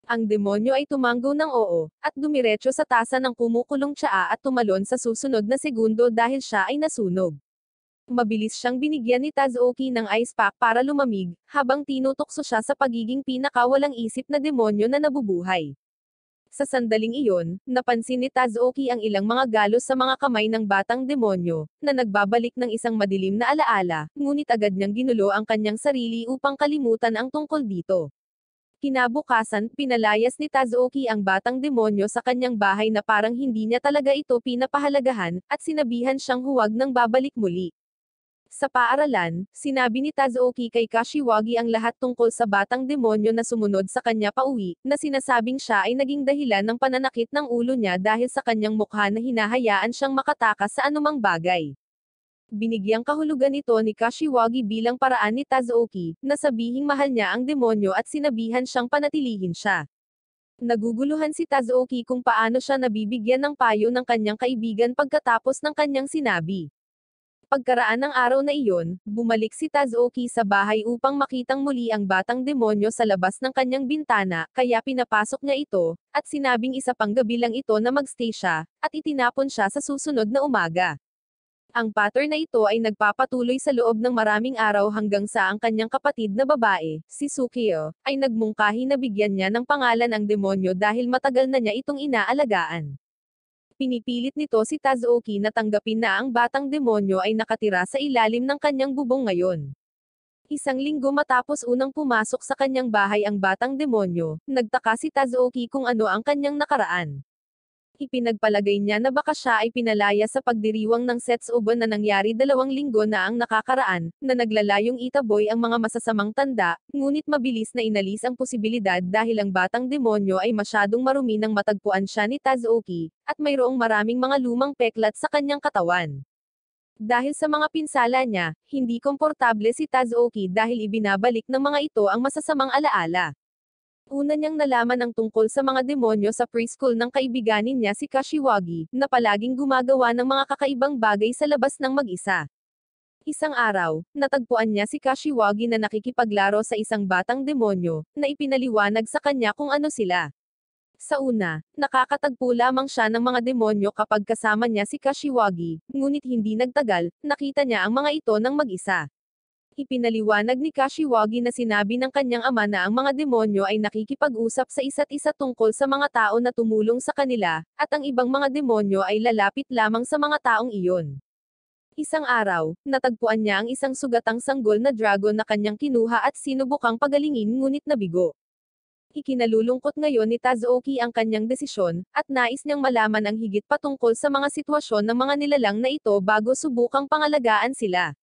Ang demonyo ay tumanggo ng oo, at dumiretso sa tasa ng kumukulong tsaa at tumalon sa susunod na segundo dahil siya ay nasunog. Mabilis siyang binigyan ni Tazuki ng ice pack para lumamig, habang tinutokso siya sa pagiging pinakawalang isip na demonyo na nabubuhay. Sa sandaling iyon, napansin ni Tazuki ang ilang mga galos sa mga kamay ng batang demonyo, na nagbabalik ng isang madilim na alaala, ngunit agad niyang ginulo ang kanyang sarili upang kalimutan ang tungkol dito. Kinabukasan, pinalayas ni Tazuki ang batang demonyo sa kanyang bahay na parang hindi niya talaga ito pinapahalagahan, at sinabihan siyang huwag nang babalik muli. Sa paaralan, sinabi ni Tazuki kay Kashiwagi ang lahat tungkol sa batang demonyo na sumunod sa kanya pauwi, na sinasabing siya ay naging dahilan ng pananakit ng ulo niya dahil sa kanyang mukha na hinahayaan siyang makatakas sa anumang bagay. Binigyang kahulugan ito ni Kashiwagi bilang paraan ni Tazuki, na sabihing mahal niya ang demonyo at sinabihan siyang panatilihin siya. Naguguluhan si Tazuki kung paano siya nabibigyan ng payo ng kanyang kaibigan pagkatapos ng kanyang sinabi. Pagkaraan ng araw na iyon, bumalik si Tazuki sa bahay upang makitang muli ang batang demonyo sa labas ng kanyang bintana, kaya pinapasok niya ito, at sinabing isa pang gabi lang ito na magstay siya, at itinapon siya sa susunod na umaga. Ang pattern na ito ay nagpapatuloy sa loob ng maraming araw hanggang sa ang kanyang kapatid na babae, si Sukio, ay nagmungkahi na bigyan niya ng pangalan ang demonyo dahil matagal na niya itong inaalagaan. Pinipilit nito si Tazuki na tanggapin na ang batang demonyo ay nakatira sa ilalim ng kanyang bubong ngayon. Isang linggo matapos unang pumasok sa kanyang bahay ang batang demonyo, nagtaka si Tazuki kung ano ang kanyang nakaraan. Ipinagpalagay niya na baka siya ay pinalaya sa pagdiriwang ng Setsuban na nangyari 2 linggo na ang nakakaraan, na naglalayong itaboy ang mga masasamang tanda, ngunit mabilis na inalis ang posibilidad dahil ang batang demonyo ay masyadong marumi nang matagpuan siya ni Tazuki, at mayroong maraming mga lumang peklat sa kanyang katawan. Dahil sa mga pinsala niya, hindi komportable si Tazuki dahil ibinabalik ng mga ito ang masasamang alaala. Una niyang nalaman ang tungkol sa mga demonyo sa preschool ng kaibiganin niya si Kashiwagi, na palaging gumagawa ng mga kakaibang bagay sa labas ng mag-isa. Isang araw, natagpuan niya si Kashiwagi na nakikipaglaro sa isang batang demonyo, na ipinaliwanag sa kanya kung ano sila. Sa una, nakakatagpo lamang siya ng mga demonyo kapag kasama niya si Kashiwagi, ngunit hindi nagtagal, nakita niya ang mga ito ng mag-isa. Ipinaliwanag ni Kashiwagi na sinabi ng kanyang ama na ang mga demonyo ay nakikipag-usap sa isa't isa tungkol sa mga tao na tumulong sa kanila, at ang ibang mga demonyo ay lalapit lamang sa mga taong iyon. Isang araw, natagpuan niya ang isang sugatang sanggol na dragon na kanyang kinuha at sinubukang pagalingin ngunit nabigo. Ikinalulungkot ngayon ni Tazuoki ang kanyang desisyon, at nais niyang malaman ang higit patungkol sa mga sitwasyon ng mga nilalang na ito bago subukang pangalagaan sila.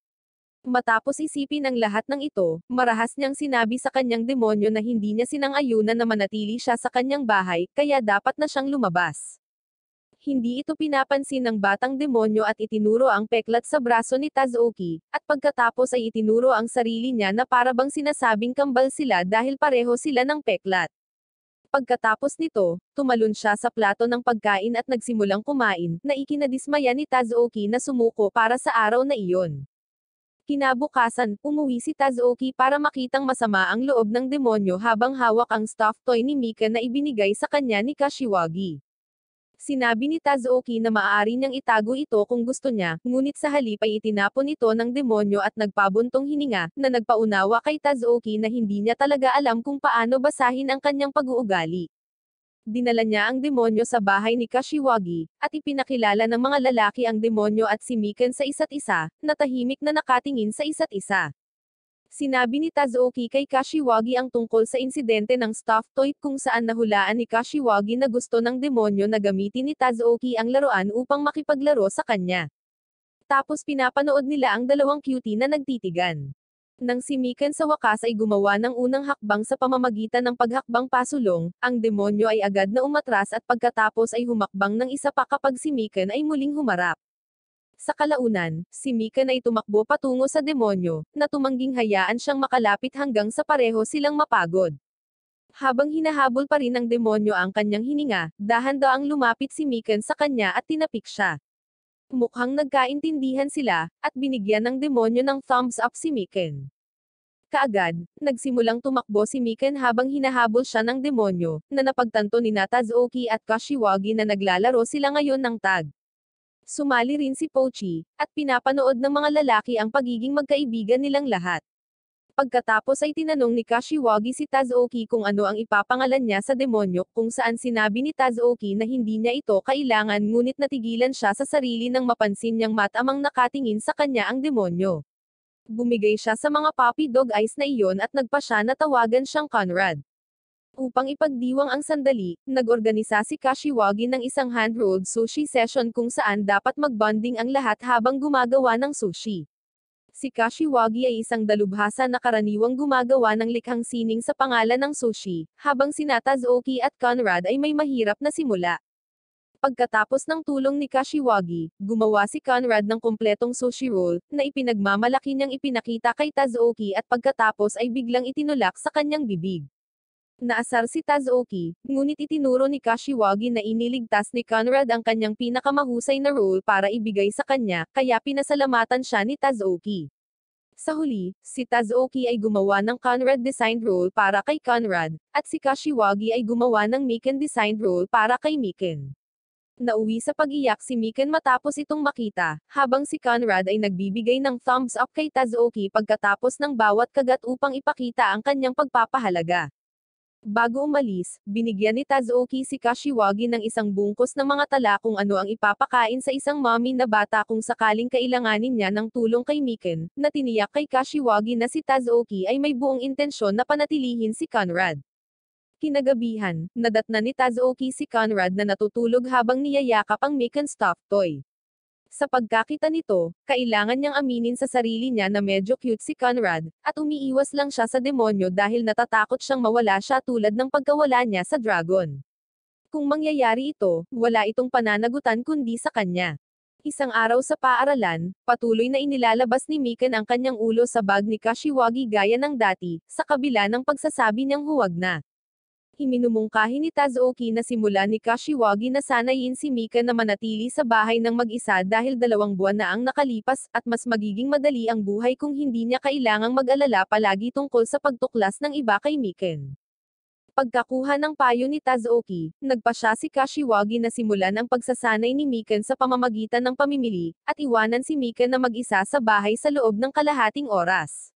Matapos isipin ang lahat ng ito, marahas niyang sinabi sa kanyang demonyo na hindi niya sinang-ayunan na manatili siya sa kanyang bahay, kaya dapat na siyang lumabas. Hindi ito pinapansin ng batang demonyo at itinuro ang peklat sa braso ni Tazuoki, at pagkatapos ay itinuro ang sarili niya na parabang sinasabing kambal sila dahil pareho sila ng peklat. Pagkatapos nito, tumalon siya sa plato ng pagkain at nagsimulang kumain, na ikinadismaya ni Tazuoki na sumuko para sa araw na iyon. Kinabukasan, umuwi si Tazuoki para makitang masama ang loob ng demonyo habang hawak ang stuffed toy ni Mika na ibinigay sa kanya ni Kashiwagi. Sinabi ni Tazuoki na maaari niyang itago ito kung gusto niya, ngunit sa halip ay itinapon ito ng demonyo at nagpabuntong hininga, na nagpaunawa kay Tazuoki na hindi niya talaga alam kung paano basahin ang kanyang pag-uugali. Dinala niya ang demonyo sa bahay ni Kashiwagi, at ipinakilala ng mga lalaki ang demonyo at si Mikan sa isa't isa, na tahimik na nakatingin sa isa't isa. Sinabi ni Tazuoki kay Kashiwagi ang tungkol sa insidente ng stuffed toy kung saan nahulaan ni Kashiwagi na gusto ng demonyo na gamitin ni Tazuoki ang laruan upang makipaglaro sa kanya. Tapos pinapanood nila ang dalawang cutie na nagtitigan. Nang si Mikan sa wakas ay gumawa ng unang hakbang sa pamamagitan ng paghakbang pasulong, ang demonyo ay agad na umatras at pagkatapos ay humakbang ng isa pa kapag si Mikan ay muling humarap. Sa kalaunan, si Mikan ay tumakbo patungo sa demonyo, na tumangging hayaan siyang makalapit hanggang sa pareho silang mapagod. Habang hinahabol pa rin ng demonyo ang kanyang hininga, dahan-daang lumapit si Mikan sa kanya at tinapik siya. Mukhang nagkaintindihan sila, at binigyan ng demonyo ng thumbs up si Mikan. Kaagad, nagsimulang tumakbo si Mikan habang hinahabol siya ng demonyo, na napagtanto ni Tazuoki at Kashiwagi na naglalaro sila ngayon ng tag. Sumali rin si Pochi, at pinapanood ng mga lalaki ang pagiging magkaibigan nilang lahat. Pagkatapos ay tinanong ni Kashiwagi si Tazuoki kung ano ang ipapangalan niya sa demonyo, kung saan sinabi ni Tazuoki na hindi niya ito kailangan ngunit natigilan siya sa sarili nang mapansin niyang matamang nakatingin sa kanya ang demonyo. Bumigay siya sa mga puppy dog eyes na iyon at nagpa siya na tawagan siyang Conrad. Upang ipagdiwang ang sandali, nag-organisa si Kashiwagi ng isang hand-rolled sushi session kung saan dapat mag-bonding ang lahat habang gumagawa ng sushi. Si Kashiwagi ay isang dalubhasa na karaniwang gumagawa ng likhang sining sa pangalan ng sushi, habang sina Tazuoki at Conrad ay may mahirap na simula. Pagkatapos ng tulong ni Kashiwagi, gumawa si Conrad ng kumpletong sushi roll, na ipinagmamalaki niyang ipinakita kay Tazuoki at pagkatapos ay biglang itinulak sa kanyang bibig. Naasar si Tazuoki, ngunit itinuro ni Kashiwagi na iniligtas ni Conrad ang kanyang pinakamahusay na role para ibigay sa kanya, kaya pinasalamatan siya ni Tazuoki. Sa huli, si Tazuoki ay gumawa ng Conrad-designed role para kay Conrad, at si Kashiwagi ay gumawa ng Mikan-designed role para kay Mikan. Nauwi sa pag-iyak si Mikan matapos itong makita, habang si Conrad ay nagbibigay ng thumbs up kay Tazuoki pagkatapos ng bawat kagat upang ipakita ang kanyang pagpapahalaga. Bago umalis, binigyan ni Tazuoki si Kashiwagi ng isang bungkos ng mga tala kung ano ang ipapakain sa isang mommy na bata kung sakaling kailanganin niya ng tulong kay Mikan, na tiniyak kay Kashiwagi na si Tazuoki ay may buong intensyon na panatilihin si Conrad. Kinagabihan, nadatna ni Tazuoki si Conrad na natutulog habang niyayakap ang Mikan stuffed toy. Sa pagkakita nito, kailangan niyang aminin sa sarili niya na medyo cute si Conrad, at umiiwas lang siya sa demonyo dahil natatakot siyang mawala siya tulad ng pagkawala niya sa dragon. Kung mangyayari ito, wala itong pananagutan kundi sa kanya. Isang araw sa paaralan, patuloy na inilalabas ni Mikan ang kanyang ulo sa bag ni Kashiwagi gaya ng dati, sa kabila ng pagsasabi niyang huwag na. Iminumungkahi ni Tazuki na simula ni Kashiwagi na sanayin si Mika na manatili sa bahay ng mag-isa dahil 2 buwan na ang nakalipas, at mas magiging madali ang buhay kung hindi niya kailangang mag-alala palagi tungkol sa pagtuklas ng iba kay Miken. Pagkakuha ng payo ni Tazuki, nagpasya si Kashiwagi na simulan ang pagsasanay ni Miken sa pamamagitan ng pamimili, at iwanan si Miken na mag-isa sa bahay sa loob ng kalahating oras.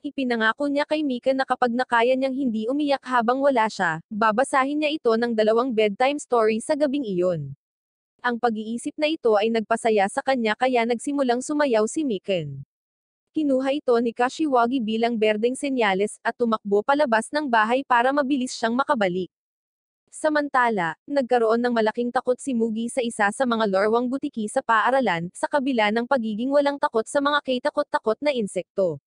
Ipinangako niya kay Mika na kapag nakaya niyang hindi umiyak habang wala siya, babasahin niya ito ng 2 bedtime story sa gabing iyon. Ang pag-iisip na ito ay nagpasaya sa kanya kaya nagsimulang sumayaw si Miken. Kinuha ito ni Kashiwagi bilang berdeng senyales at tumakbo palabas ng bahay para mabilis siyang makabalik. Samantala, nagkaroon ng malaking takot si Mugi sa isa sa mga lorwang butiki sa paaralan, sa kabila ng pagiging walang takot sa mga kay-takot-takot na insekto.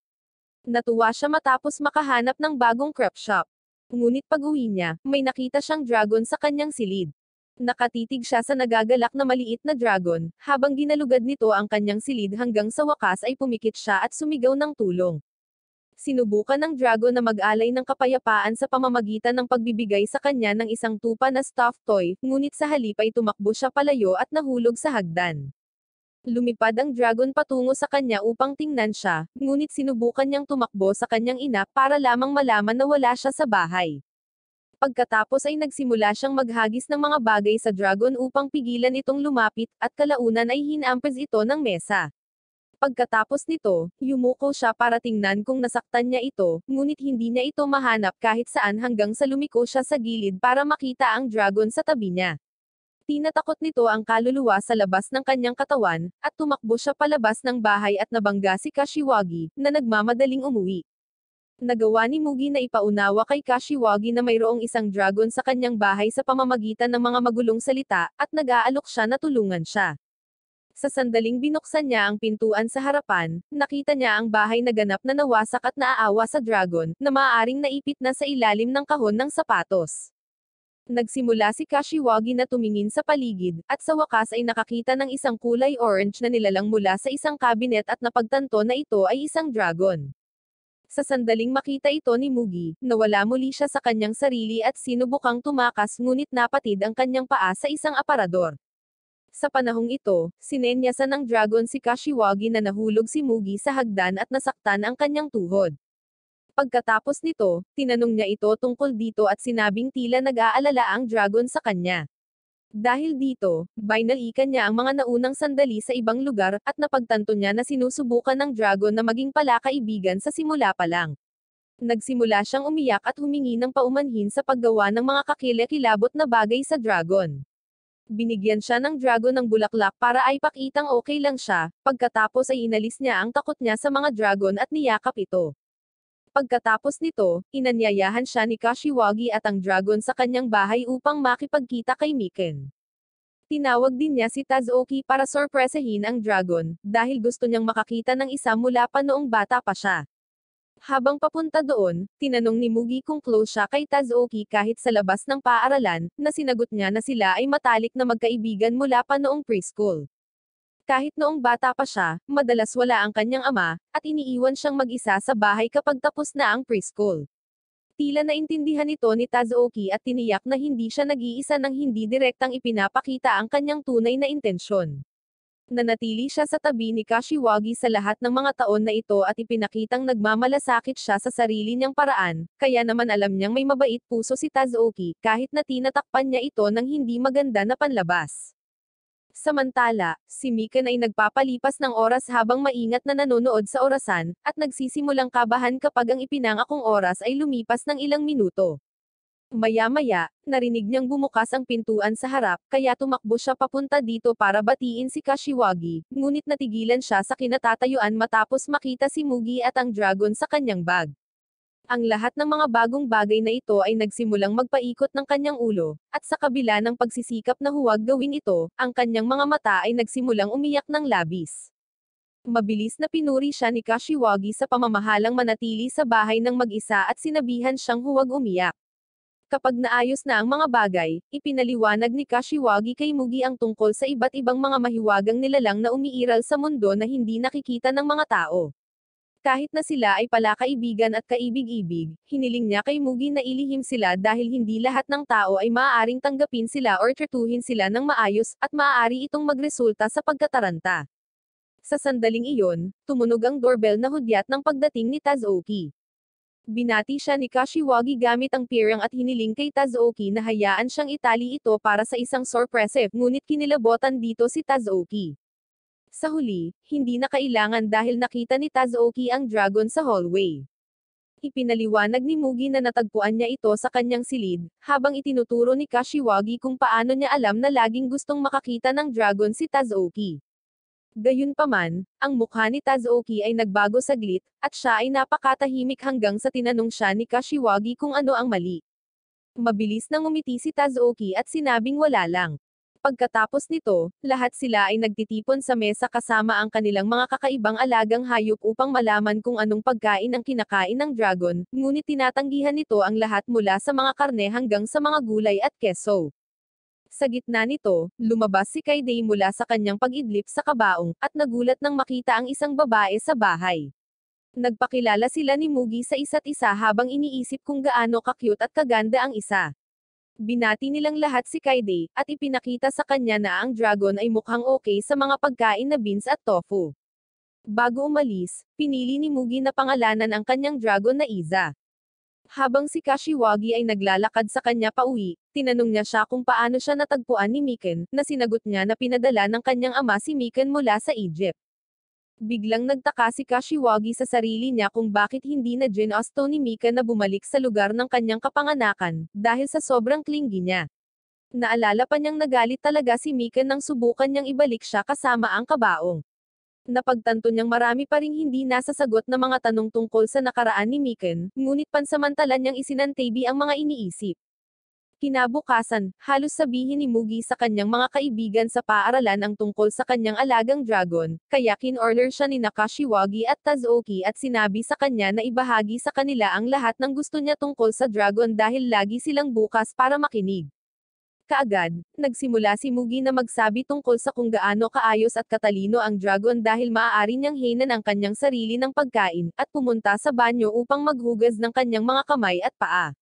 Natuwa siya matapos makahanap ng bagong crop shop. Ngunit pag-uwi niya, may nakita siyang dragon sa kanyang silid. Nakatitig siya sa nagagalak na maliit na dragon, habang ginalugad nito ang kanyang silid hanggang sa wakas ay pumikit siya at sumigaw ng tulong. Sinubukan ng dragon na mag-alay ng kapayapaan sa pamamagitan ng pagbibigay sa kanya ng isang tupa na stuffed toy, ngunit sa halip ay tumakbo siya palayo at nahulog sa hagdan. Lumipad ang dragon patungo sa kanya upang tingnan siya, ngunit sinubukan niyang tumakbo sa kanyang ina para lamang malaman na wala siya sa bahay. Pagkatapos ay nagsimula siyang maghagis ng mga bagay sa dragon upang pigilan itong lumapit, at kalaunan ay hinampes ito ng mesa. Pagkatapos nito, yumuko siya para tingnan kung nasaktan niya ito, ngunit hindi niya ito mahanap kahit saan hanggang sa lumiko siya sa gilid para makita ang dragon sa tabi niya. Tinatakot nito ang kaluluwa sa labas ng kanyang katawan, at tumakbo siya palabas ng bahay at nabangga si Kashiwagi, na nagmamadaling umuwi. Nagawa ni Mugi na ipaunawa kay Kashiwagi na mayroong isang dragon sa kanyang bahay sa pamamagitan ng mga magulong salita, at nag-aalok siya na tulungan siya. Sa sandaling binuksan niya ang pintuan sa harapan, nakita niya ang bahay na ganap na nawasak at naaawa sa dragon, na maaaring naipit na sa ilalim ng kahon ng sapatos. Nagsimula si Kashiwagi na tumingin sa paligid, at sa wakas ay nakakita ng isang kulay orange na nilalang mula sa isang kabinet at napagtanto na ito ay isang dragon. Sa sandaling makita ito ni Mugi, nawala muli siya sa kanyang sarili at sinubukang tumakas ngunit napatid ang kanyang paa sa isang aparador. Sa panahong ito, sinenyasan ng dragon si Kashiwagi na nahulog si Mugi sa hagdan at nasaktan ang kanyang tuhod. Pagkatapos nito, tinanong niya ito tungkol dito at sinabing tila nag-aalala ang dragon sa kanya. Dahil dito, binalikan niya ang mga naunang sandali sa ibang lugar, at napagtanto niya na sinusubukan ng dragon na maging palakaibigan sa simula pa lang. Nagsimula siyang umiyak at humingi ng paumanhin sa paggawa ng mga kakilakilabot na bagay sa dragon. Binigyan siya ng dragon ng bulaklak para ay pakitang okay lang siya, pagkatapos ay inalis niya ang takot niya sa mga dragon at niyakap ito. Pagkatapos nito, inanyayahan siya ni Kashiwagi at ang dragon sa kanyang bahay upang makipagkita kay Miken. Tinawag din niya si Tazuki para sorpresahin ang dragon, dahil gusto niyang makakita ng isa mula pa noong bata pa siya. Habang papunta doon, tinanong ni Mugi kung close siya kay Tazuki kahit sa labas ng paaralan, na sinagot niya na sila ay matalik na magkaibigan mula pa noong preschool. Kahit noong bata pa siya, madalas wala ang kanyang ama, at iniiwan siyang mag-isa sa bahay kapag tapos na ang preschool. Tila naintindihan ito ni Tazuki at tiniyak na hindi siya nag-iisa nang hindi direktang ipinapakita ang kanyang tunay na intensyon. Nanatili siya sa tabi ni Kashiwagi sa lahat ng mga taon na ito at ipinakitang nagmamalasakit siya sa sarili niyang paraan, kaya naman alam niyang may mabait puso si Tazuki, kahit na tinatakpan niya ito ng hindi maganda na panlabas. Samantala, si Miken ay nagpapalipas ng oras habang maingat na nanonood sa orasan, at nagsisimulang kabahan kapag ang ipinangakong oras ay lumipas ng ilang minuto. Maya-maya, narinig niyang bumukas ang pintuan sa harap, kaya tumakbo siya papunta dito para batiin si Kashiwagi, ngunit natigilan siya sa kinatatayuan matapos makita si Mugi at ang dragon sa kanyang bag. Ang lahat ng mga bagong bagay na ito ay nagsimulang magpaikot ng kanyang ulo, at sa kabila ng pagsisikap na huwag gawin ito, ang kanyang mga mata ay nagsimulang umiyak ng labis. Mabilis na pinuri siya ni Kashiwagi sa pamamahalang manatili sa bahay ng mag-isa at sinabihan siyang huwag umiyak. Kapag naayos na ang mga bagay, ipinaliwanag ni Kashiwagi kay Mugi ang tungkol sa iba't ibang mga mahiwagang nilalang na umiiral sa mundo na hindi nakikita ng mga tao. Kahit na sila ay palakaibigan at kaibig-ibig, hiniling niya kay Mugi na ilihim sila dahil hindi lahat ng tao ay maaaring tanggapin sila or tratuhin sila ng maayos, at maaari itong magresulta sa pagkataranta. Sa sandaling iyon, tumunog ang doorbell na hudyat ng pagdating ni Tazuki. Binati siya ni Kashiwagi gamit ang pirang at hiniling kay Tazuki na hayaan siyang itali ito para sa isang sorpresa, ngunit kinilabotan dito si Tazuki. Sa huli, hindi na kailangan dahil nakita ni Tazuki ang dragon sa hallway. Ipinaliwanag ni Mugi na natagpuan niya ito sa kanyang silid, habang itinuturo ni Kashiwagi kung paano niya alam na laging gustong makakita ng dragon si Tazuki. Gayunpaman, ang mukha ni Tazuki ay nagbago saglit, at siya ay napakatahimik hanggang sa tinanong siya ni Kashiwagi kung ano ang mali. Mabilis nang umiti si Tazuki at sinabing wala lang. Pagkatapos nito, lahat sila ay nagtitipon sa mesa kasama ang kanilang mga kakaibang alagang hayop upang malaman kung anong pagkain ang kinakain ng dragon, ngunit tinatanggihan nito ang lahat mula sa mga karne hanggang sa mga gulay at keso. Sa gitna nito, lumabas si Kaide mula sa kanyang pag-idlip sa kabaong, at nagulat nang makita ang isang babae sa bahay. Nagpakilala sila ni Mugi sa isa't isa habang iniisip kung gaano ka-cute at kaganda ang isa. Binati nilang lahat si Kaide, at ipinakita sa kanya na ang dragon ay mukhang okay sa mga pagkain na beans at tofu. Bago umalis, pinili ni Mugi na pangalanan ang kanyang dragon na Iza. Habang si Kashiwagi ay naglalakad sa kanya pauwi, tinanong niya siya kung paano siya natagpuan ni Miken, na sinagot niya na pinadala ng kanyang ama si Miken mula sa Egypt. Biglang nagtaka si Kashiwagi sa sarili niya kung bakit hindi na ginusto ni Mika na bumalik sa lugar ng kanyang kapanganakan, dahil sa sobrang clingy niya. Naalala pa niyang nagalit talaga si Mika nang subukan niyang ibalik siya kasama ang kabaong. Napagtanto niyang marami pa ring hindi nasasagot na mga tanong tungkol sa nakaraan ni Miken, ngunit pansamantala niyang isinantabi ang mga iniisip. Kinabukasan, halos sabihin ni Mugi sa kanyang mga kaibigan sa paaralan ang tungkol sa kanyang alagang dragon, kaya kinorder siya ni Kashiwagi at Tazuki at sinabi sa kanya na ibahagi sa kanila ang lahat ng gusto niya tungkol sa dragon dahil lagi silang bukas para makinig. Kaagad, nagsimula si Mugi na magsabi tungkol sa kung gaano kaayos at katalino ang dragon dahil maaari niyang hainan ang kanyang sarili ng pagkain, at pumunta sa banyo upang maghugas ng kanyang mga kamay at paa.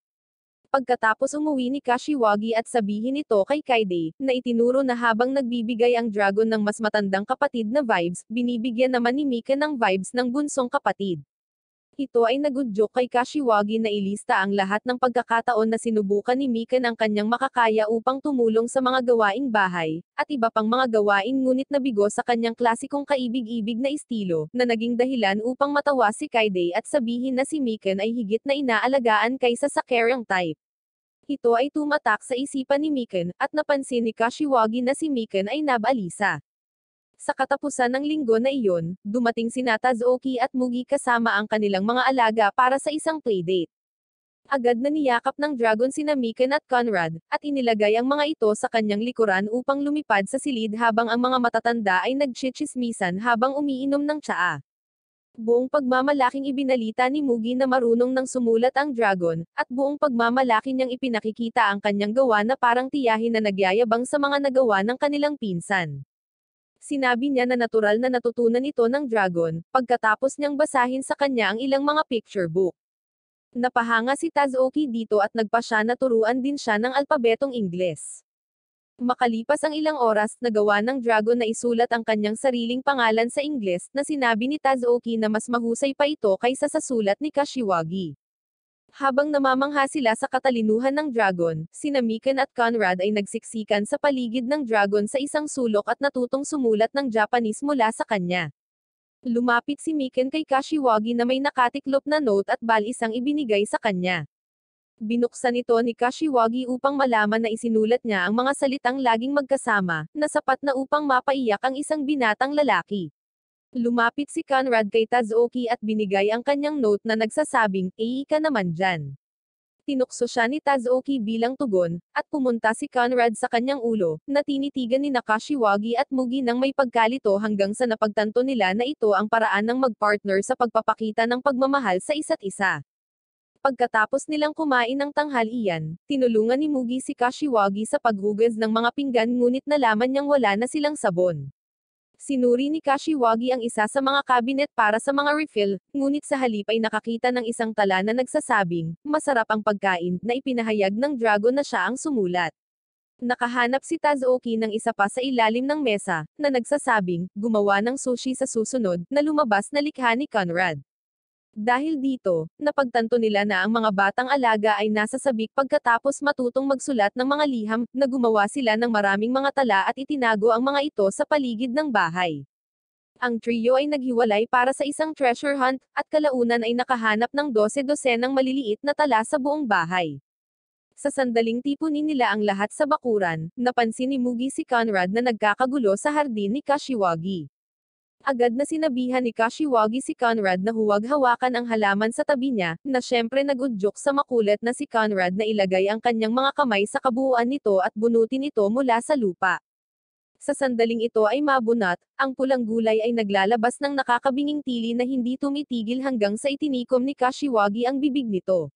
Pagkatapos umuwi ni Kashiwagi at sabihin ito kay Kaide, na itinuro na habang nagbibigay ang dragon ng mas matandang kapatid na vibes, binibigyan naman ni Mika ng vibes ng bunsong kapatid. Ito ay nagudyok kay Kashiwagi na ilista ang lahat ng pagkakataon na sinubukan ni Mika ang kanyang makakaya upang tumulong sa mga gawaing bahay, at iba pang mga gawain ngunit nabigo sa kanyang klasikong kaibig-ibig na estilo, na naging dahilan upang matawa si Kaide at sabihin na si Mika ay higit na inaalagaan kaysa sa caring type. Ito ay tumatak sa isipan ni Miken, at napansin ni Kashiwagi na si Miken ay nabalisa. Sa katapusan ng linggo na iyon, dumating sina Tazuki at Mugi kasama ang kanilang mga alaga para sa isang playdate. Agad na niyakap ng dragon sina Miken at Conrad, at inilagay ang mga ito sa kanyang likuran upang lumipad sa silid habang ang mga matatanda ay nagchichismisan habang umiinom ng tsaa. Buong pagmamalaking ibinalita ni Mugi na marunong nang sumulat ang dragon, at buong pagmamalaki niyang ipinakikita ang kanyang gawa na parang tiyahin na nagyayabang sa mga nagawa ng kanilang pinsan. Sinabi niya na natural na natutunan ito ng dragon, pagkatapos niyang basahin sa kanya ang ilang mga picture book. Napahanga si Tazuki dito at nagpa siya na turuan din siya ng alpabetong Ingles. Makalipas ang ilang oras, nagawa ng dragon na isulat ang kanyang sariling pangalan sa Ingles, na sinabi ni Tazuki na mas mahusay pa ito kaysa sa sulat ni Kashiwagi. Habang namamangha sila sa katalinuhan ng dragon, sina Miken at Conrad ay nagsiksikan sa paligid ng dragon sa isang sulok at natutong sumulat ng Japanese mula sa kanya. Lumapit si Miken kay Kashiwagi na may nakatiklop na note at balisang ibinigay sa kanya. Binuksan ito ni Kashiwagi upang malaman na isinulat niya ang mga salitang laging magkasama, na sapat na upang mapaiyak ang isang binatang lalaki. Lumapit si Conrad kay Tazuki at binigay ang kanyang note na nagsasabing, ka naman dyan." Tinukso siya ni Tazuki bilang tugon, at pumunta si Conrad sa kanyang ulo, na tinitigan ni Kashiwagi at Mugi nang may pagkalito hanggang sa napagtanto nila na ito ang paraan ng mag-partner sa pagpapakita ng pagmamahal sa isa't isa. Pagkatapos nilang kumain ng tanghalian, tinulungan ni Mugi si Kashiwagi sa paghugas ng mga pinggan ngunit nalaman niyang wala na silang sabon. Sinuri ni Kashiwagi ang isa sa mga cabinet para sa mga refill, ngunit sa halip ay nakakita ng isang tala na nagsasabing, masarap ang pagkain, na ipinahayag ng dragon na siya ang sumulat. Nakahanap si Tazuki ng isa pa sa ilalim ng mesa, na nagsasabing, gumawa ng sushi sa susunod, na lumabas na likha ni Conrad. Dahil dito, napagtanto nila na ang mga batang alaga ay nasa sabik pagkatapos matutong magsulat ng mga liham, na gumawa sila ng maraming mga tala at itinago ang mga ito sa paligid ng bahay. Ang trio ay naghiwalay para sa isang treasure hunt, at kalaunan ay nakahanap ng 12 dosenang maliliit na tala sa buong bahay. Sa sandaling tipunin nila ang lahat sa bakuran, napansin ni Mugi si Conrad na nagkakagulo sa hardin ni Kashiwagi. Agad na sinabihan ni Kashiwagi si Conrad na huwag hawakan ang halaman sa tabi niya, na syempre nagudyok sa makulit na si Conrad na ilagay ang kanyang mga kamay sa kabuuan nito at bunutin ito mula sa lupa. Sa sandaling ito ay mabunot, ang pulang gulay ay naglalabas ng nakakabinging tili na hindi tumitigil hanggang sa itinikom ni Kashiwagi ang bibig nito.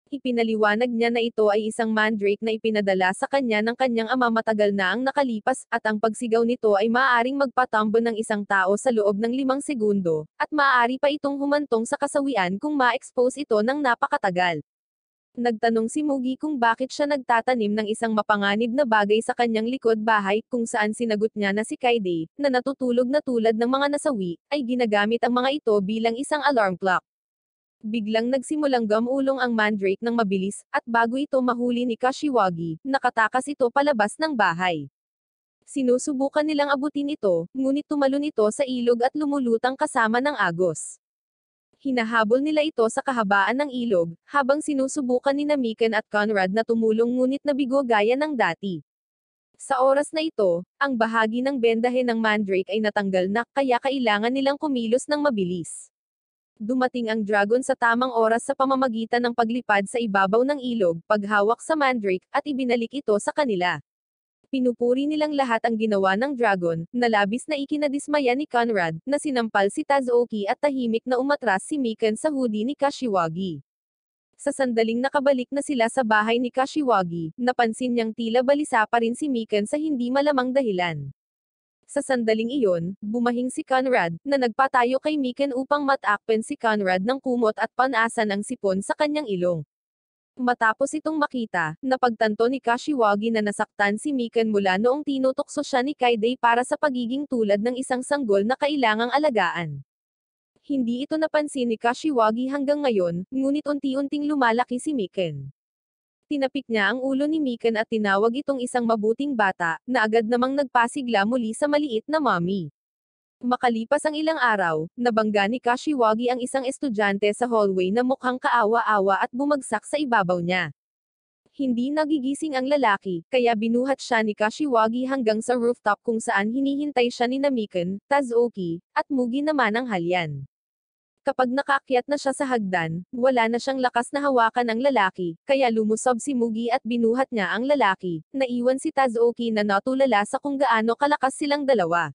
Ipinaliwanag niya na ito ay isang mandrake na ipinadala sa kanya ng kanyang ama matagal na ang nakalipas, at ang pagsigaw nito ay maaaring magpatambo ng isang tao sa loob ng 5 segundo, at maaari pa itong humantong sa kasawian kung ma-expose ito ng napakatagal. Nagtanong si Mugi kung bakit siya nagtatanim ng isang mapanganib na bagay sa kanyang likod bahay, kung saan sinagot niya na si Kaide, na natutulog na tulad ng mga nasawi, ay ginagamit ang mga ito bilang isang alarm clock. Biglang nagsimulang gamulong ang mandrake ng mabilis, at bago ito mahuli ni Kashiwagi, nakatakas ito palabas ng bahay. Sinusubukan nilang abutin ito, ngunit tumalon ito sa ilog at lumulutang kasama ng agos. Hinahabol nila ito sa kahabaan ng ilog, habang sinusubukan ni Miken at Conrad na tumulong ngunit nabigo gaya ng dati. Sa oras na ito, ang bahagi ng bendahe ng mandrake ay natanggal na, kaya kailangan nilang kumilos ng mabilis. Dumating ang dragon sa tamang oras sa pamamagitan ng paglipad sa ibabaw ng ilog, paghawak sa mandrake, at ibinalik ito sa kanila. Pinupuri nilang lahat ang ginawa ng dragon, na labis na ikinadismaya ni Conrad, na sinampal si Tazuki at tahimik na umatras si Miken sa hoodie ni Kashiwagi. Sa sandaling nakabalik na sila sa bahay ni Kashiwagi, napansin niyang tila balisa pa rin si Miken sa hindi malamang dahilan. Sa sandaling iyon, bumahing si Conrad, na nagpatayo kay Miken upang matakpen si Conrad ng kumot at panasan ang sipon sa kanyang ilong. Matapos itong makita, napagtanto ni Kashiwagi na nasaktan si Miken mula noong tinutokso siya ni Kaide para sa pagiging tulad ng isang sanggol na kailangang alagaan. Hindi ito napansin ni Kashiwagi hanggang ngayon, ngunit unti-unting lumalaki si Miken. Tinapik niya ang ulo ni Miken at tinawag itong isang mabuting bata, na agad namang nagpasigla muli sa maliit na mommy. Makalipas ang ilang araw, nabangga ni Kashiwagi ang isang estudyante sa hallway na mukhang kaawa-awa at bumagsak sa ibabaw niya. Hindi nagigising ang lalaki, kaya binuhat siya ni Kashiwagi hanggang sa rooftop kung saan hinihintay siya ni Miken, Tazuki, at Mugi naman ang halyan. Kapag nakaakyat na siya sa hagdan, wala na siyang lakas na hawakan ang lalaki, kaya lumusob si Mugi at binuhat niya ang lalaki, naiwan si Tazuki na natulala sa kung gaano kalakas silang dalawa.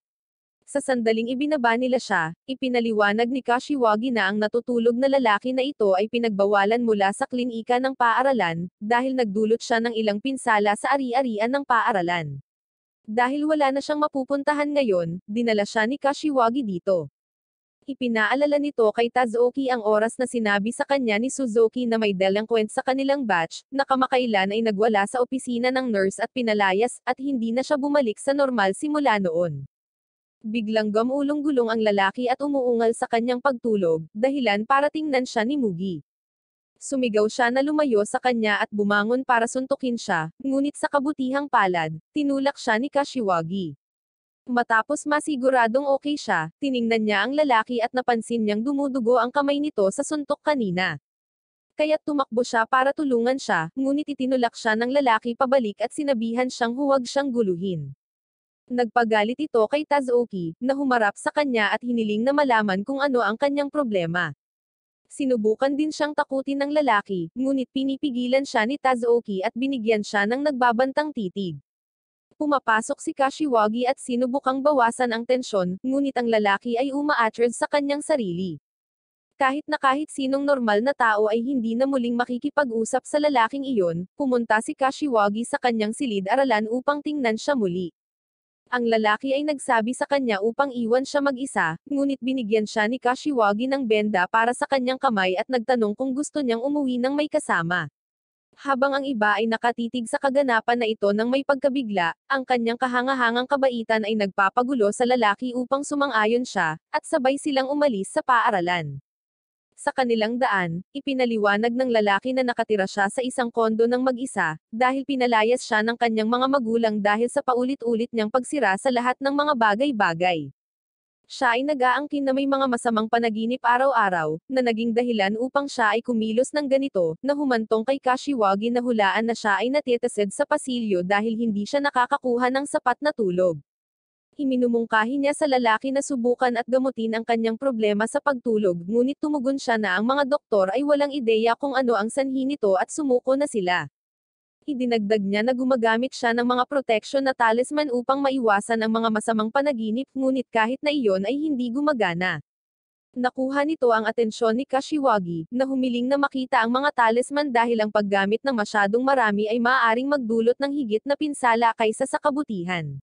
Sa sandaling ibinaba nila siya, ipinaliwanag ni Kashiwagi na ang natutulog na lalaki na ito ay pinagbawalan mula sa klinika ng paaralan, dahil nagdulot siya ng ilang pinsala sa ari-arian ng paaralan. Dahil wala na siyang mapupuntahan ngayon, dinala siya ni Kashiwagi dito. Ipinaalala nito kay Tazuki ang oras na sinabi sa kanya ni Suzuki na may delinquent sa kanilang batch, na kamakailan ay nagwala sa opisina ng nurse at pinalayas, at hindi na siya bumalik sa normal simula noon. Biglang gamulong-gulong ang lalaki at umuungal sa kanyang pagtulog, dahilan para tingnan siya ni Mugi. Sumigaw siya na lumayo sa kanya at bumangon para suntukin siya, ngunit sa kabutihang palad, tinulak siya ni Kashiwagi. Matapos masiguradong okay siya, tiningnan niya ang lalaki at napansin niyang dumudugo ang kamay nito sa suntok kanina. Kaya't tumakbo siya para tulungan siya, ngunit itinulak siya ng lalaki pabalik at sinabihan siyang huwag siyang guluhin. Nagpagalit ito kay Tazuki, na humarap sa kanya at hiniling na malaman kung ano ang kanyang problema. Sinubukan din siyang takutin ng lalaki, ngunit pinipigilan siya ni Tazuki at binigyan siya ng nagbabantang titig. Pumapasok si Kashiwagi at sinubukang bawasan ang tensyon, ngunit ang lalaki ay umaatras sa kanyang sarili. Kahit sinong normal na tao ay hindi na muling makikipag-usap sa lalaking iyon, pumunta si Kashiwagi sa kanyang silid-aralan upang tingnan siya muli. Ang lalaki ay nagsabi sa kanya upang iwan siya mag-isa, ngunit binigyan siya ni Kashiwagi ng benda para sa kanyang kamay at nagtanong kung gusto niyang umuwi ng may kasama. Habang ang iba ay nakatitig sa kaganapan na ito ng may pagkabigla, ang kanyang kahangahangang kabaitan ay nagpapagulo sa lalaki upang sumang-ayon siya, at sabay silang umalis sa paaralan. Sa kanilang daan, ipinaliwanag ng lalaki na nakatira siya sa isang kondo ng mag-isa, dahil pinalayas siya ng kanyang mga magulang dahil sa paulit-ulit niyang pagsira sa lahat ng mga bagay-bagay. Siya ay nag-aangkin na may mga masamang panaginip araw-araw, na naging dahilan upang siya ay kumilos ng ganito, na humantong kay Kashiwagi na hulaan na siya ay natitisid sa pasilyo dahil hindi siya nakakakuha ng sapat na tulog. Iminumungkahi niya sa lalaki na subukan at gamutin ang kanyang problema sa pagtulog, ngunit tumugon siya na ang mga doktor ay walang ideya kung ano ang sanhi nito at sumuko na sila. Idinagdag niya na gumagamit siya ng mga protection na talisman upang maiwasan ang mga masamang panaginip, ngunit kahit na iyon ay hindi gumagana. Nakuha nito ang atensyon ni Kashiwagi, na humiling na makita ang mga talisman dahil ang paggamit ng masyadong marami ay maaaring magdulot ng higit na pinsala kaysa sa kabutihan.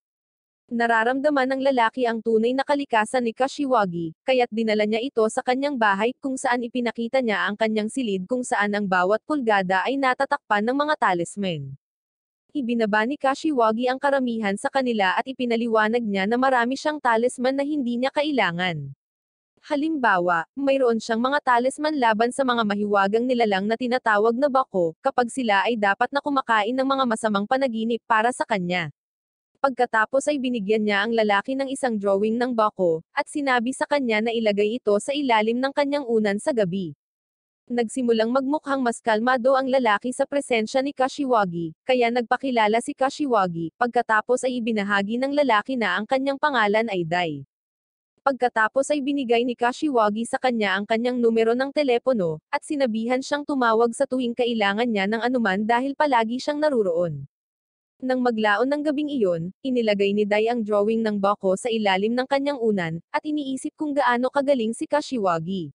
Nararamdaman ng lalaki ang tunay na kalikasan ni Kashiwagi, kaya't dinala niya ito sa kanyang bahay kung saan ipinakita niya ang kanyang silid kung saan ang bawat pulgada ay natatakpan ng mga talisman. Ibinaba ni Kashiwagi ang karamihan sa kanila at ipinaliwanag niya na marami siyang talisman na hindi niya kailangan. Halimbawa, mayroon siyang mga talisman laban sa mga mahiwagang nilalang na tinatawag na bako, kapag sila ay dapat na kumakain ng mga masamang panaginip para sa kanya. Pagkatapos ay binigyan niya ang lalaki ng isang drawing ng bako, at sinabi sa kanya na ilagay ito sa ilalim ng kanyang unan sa gabi. Nagsimulang magmukhang mas kalmado ang lalaki sa presensya ni Kashiwagi, kaya nagpakilala si Kashiwagi, pagkatapos ay ibinahagi ng lalaki na ang kanyang pangalan ay Dai. Pagkatapos ay binigay ni Kashiwagi sa kanya ang kanyang numero ng telepono, at sinabihan siyang tumawag sa tuwing kailangan niya ng anuman dahil palagi siyang naruroon. Nang maglaon ng gabing iyon, inilagay ni Dai ang drawing ng bako sa ilalim ng kanyang unan, at iniisip kung gaano kagaling si Kashiwagi.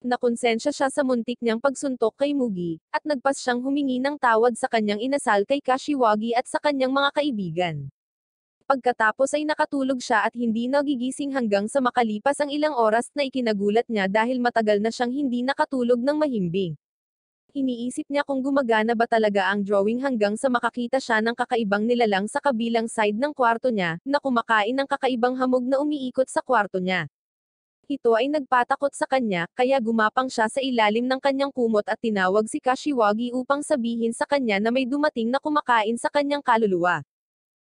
Nakonsensya siya sa muntik niyang pagsuntok kay Mugi, at nagpas siyang humingi ng tawad sa kanyang inasal kay Kashiwagi at sa kanyang mga kaibigan. Pagkatapos ay nakatulog siya at hindi nagigising hanggang sa makalipas ang ilang oras na ikinagulat niya dahil matagal na siyang hindi nakatulog ng mahimbing. Iniisip niya kung gumagana ba talaga ang drawing hanggang sa makakita siya ng kakaibang nilalang sa kabilang side ng kwarto niya, na kumakain ng kakaibang hamog na umiikot sa kwarto niya. Ito ay nagpatakot sa kanya, kaya gumapang siya sa ilalim ng kanyang kumot at tinawag si Kashiwagi upang sabihin sa kanya na may dumating na kumakain sa kanyang kaluluwa.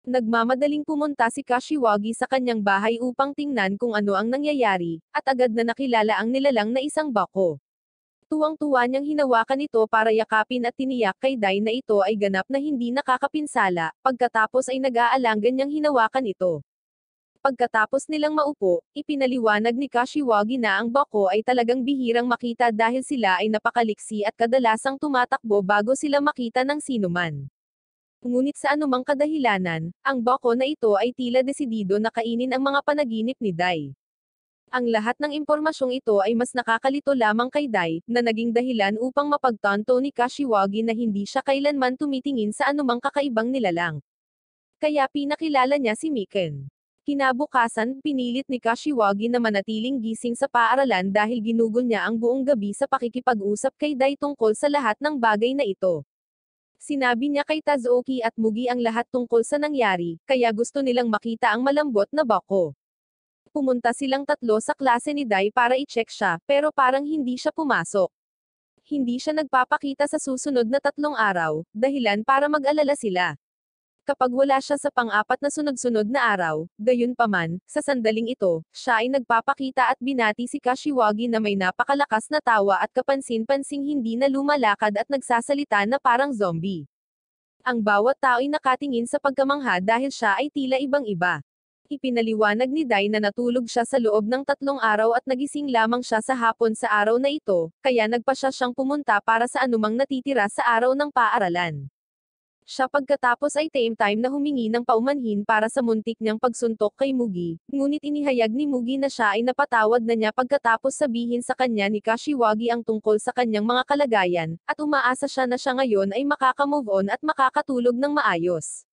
Nagmamadaling pumunta si Kashiwagi sa kanyang bahay upang tingnan kung ano ang nangyayari, at agad na nakilala ang nilalang na isang bako. Tuwang-tuwa niyang hinawakan ito para yakapin at tiniyak kay Dai na ito ay ganap na hindi nakakapinsala, pagkatapos ay nag-aalangan niyang hinawakan ito. Pagkatapos nilang maupo, ipinaliwanag ni Kashiwagi na ang bako ay talagang bihirang makita dahil sila ay napakaliksi at kadalasang tumatakbo bago sila makita ng sinuman. Ngunit sa anumang kadahilanan, ang bako na ito ay tila desidido na kainin ang mga panaginip ni Dai. Ang lahat ng impormasyong ito ay mas nakakalito lamang kay Dai, na naging dahilan upang mapagtanto ni Kashiwagi na hindi siya kailanman tumitingin sa anumang kakaibang nilalang. Kaya pinakilala niya si Miken. Kinabukasan, pinilit ni Kashiwagi na manatiling gising sa paaralan dahil ginugol niya ang buong gabi sa pakikipag-usap kay Dai tungkol sa lahat ng bagay na ito. Sinabi niya kay Tazuki at Mugi ang lahat tungkol sa nangyari, kaya gusto nilang makita ang malambot na bako. Pumunta silang tatlo sa klase ni Dai para i-check siya, pero parang hindi siya pumasok. Hindi siya nagpapakita sa susunod na 3 araw, dahilan para mag-alala sila. Kapag wala siya sa pang-apat na sunod-sunod na araw, gayunpaman, sa sandaling ito, siya ay nagpapakita at binati si Kashiwagi na may napakalakas na tawa at kapansin-pansing hindi na lumalakad at nagsasalita na parang zombie. Ang bawat tao ay nakatingin sa pagkamangha dahil siya ay tila ibang-iba. Ipinaliwanag ni Dai na natulog siya sa loob ng 3 araw at nagising lamang siya sa hapon sa araw na ito, kaya nagpasya siyang pumunta para sa anumang natitira sa araw ng paaralan. Siya pagkatapos ay time na humingi ng paumanhin para sa muntik niyang pagsuntok kay Mugi, ngunit inihayag ni Mugi na siya ay napatawad na niya pagkatapos sabihin sa kanya ni Kashiwagi ang tungkol sa kanyang mga kalagayan, at umaasa siya na siya ngayon ay makaka-move on at makakatulog ng maayos.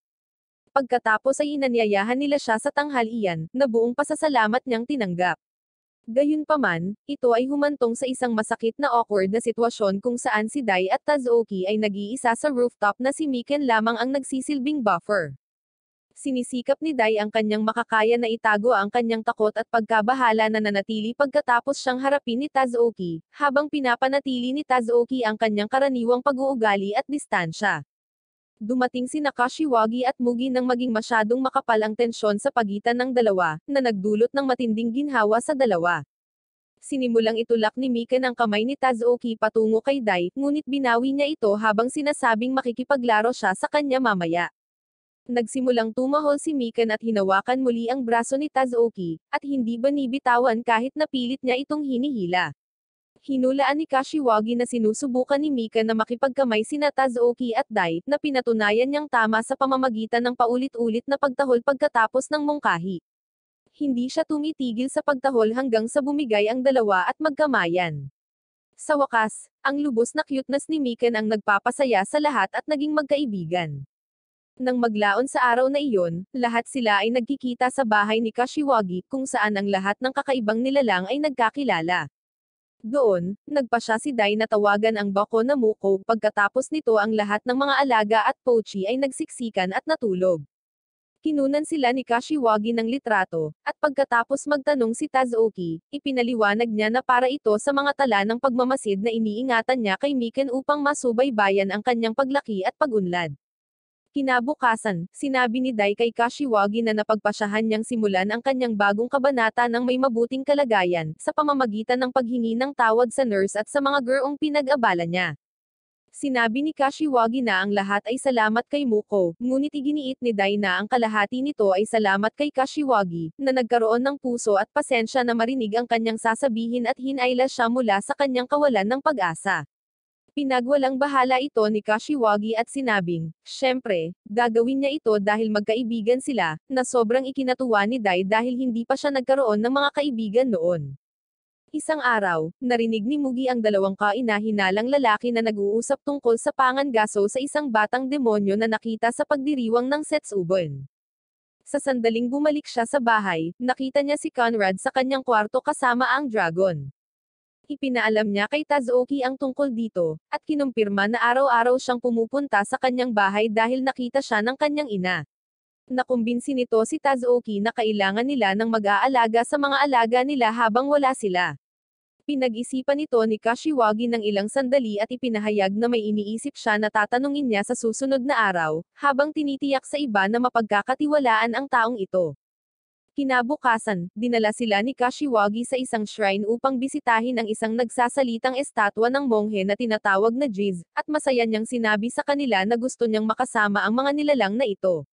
Pagkatapos ay inanyayahan nila siya sa tanghalian, na buong pasasalamat niyang tinanggap. Gayunpaman, ito ay humantong sa isang masakit na awkward na sitwasyon kung saan si Dai at Tazuki ay nag-iisa sa rooftop na si Miken lamang ang nagsisilbing buffer. Sinisikap ni Dai ang kanyang makakaya na itago ang kanyang takot at pagkabahala na nanatili pagkatapos siyang harapin ni Tazuki, habang pinapanatili ni Tazuki ang kanyang karaniwang pag-uugali at distansya. Dumating sina Kashiwagi at Mugi nang maging masyadong makapal ang tensyon sa pagitan ng dalawa, na nagdulot ng matinding ginhawa sa dalawa. Sinimulang itulak ni Miken ang kamay ni Tazuki patungo kay Dai, ngunit binawi niya ito habang sinasabing makikipaglaro siya sa kanya mamaya. Nagsimulang tumahol si Miken at hinawakan muli ang braso ni Tazuki, at hindi binibitawan kahit napilit niya itong hinihila. Hinulaan ni Kashiwagi na sinusubukan ni Miken na makipagkamay sina Tazuki at Dai, na pinatunayan niyang tama sa pamamagitan ng paulit-ulit na pagtahol pagkatapos ng mungkahi. Hindi siya tumitigil sa pagtahol hanggang sa bumigay ang dalawa at magkamayan. Sa wakas, ang lubos na cuteness ni Miken ang nagpapasaya sa lahat at naging magkaibigan. Nang maglaon sa araw na iyon, lahat sila ay nagkikita sa bahay ni Kashiwagi, kung saan ang lahat ng kakaibang nilalang ay nagkakilala. Doon, nagpasya si Dai na tawagan ang Bako na Muko, pagkatapos nito ang lahat ng mga alaga at pochi ay nagsiksikan at natulog. Kinunan sila ni Kashiwagi ng litrato, at pagkatapos magtanong si Tazuki, ipinaliwanag niya na para ito sa mga tala ng pagmamasid na iniingatan niya kay Miken upang masubaybayan ang kanyang paglaki at pagunlad. Kinabukasan, sinabi ni Dai kay Kashiwagi na napagpasyahan niyang simulan ang kanyang bagong kabanata ng may mabuting kalagayan, sa pamamagitan ng paghingi ng tawad sa nurse at sa mga gurong pinag-abala niya. Sinabi ni Kashiwagi na ang lahat ay salamat kay Muko, ngunit iginiit ni Dai na ang kalahati nito ay salamat kay Kashiwagi, na nagkaroon ng puso at pasensya na marinig ang kanyang sasabihin at hinayla siya mula sa kanyang kawalan ng pag-asa. Pinagwalang bahala ito ni Kashiwagi at sinabing, syempre, gagawin niya ito dahil magkaibigan sila, na sobrang ikinatuwa ni Dai dahil hindi pa siya nagkaroon ng mga kaibigan noon. Isang araw, narinig ni Mugi ang dalawang kaina-hinalang lalaki na nag-uusap tungkol sa pangangaso sa isang batang demonyo na nakita sa pagdiriwang ng Setsuban. Sa sandaling bumalik siya sa bahay, nakita niya si Conrad sa kanyang kwarto kasama ang dragon. Ipinaalam niya kay Tazuki ang tungkol dito, at kinumpirma na araw-araw siyang pumupunta sa kanyang bahay dahil nakita siya ng kanyang ina. Nakumbinsi nito si Tazuki na kailangan nila ng mag-aalaga sa mga alaga nila habang wala sila. Pinag-isipan ito ni Kashiwagi ng ilang sandali at ipinahayag na may iniisip siya na tatanungin niya sa susunod na araw, habang tinitiyak sa iba na mapagkakatiwalaan ang taong ito. Kinabukasan, dinala sila ni Kashiwagi sa isang shrine upang bisitahin ang isang nagsasalitang estatwa ng monghe na tinatawag na Jiz, at masaya niyang sinabi sa kanila na gusto niyang makasama ang mga nilalang na ito.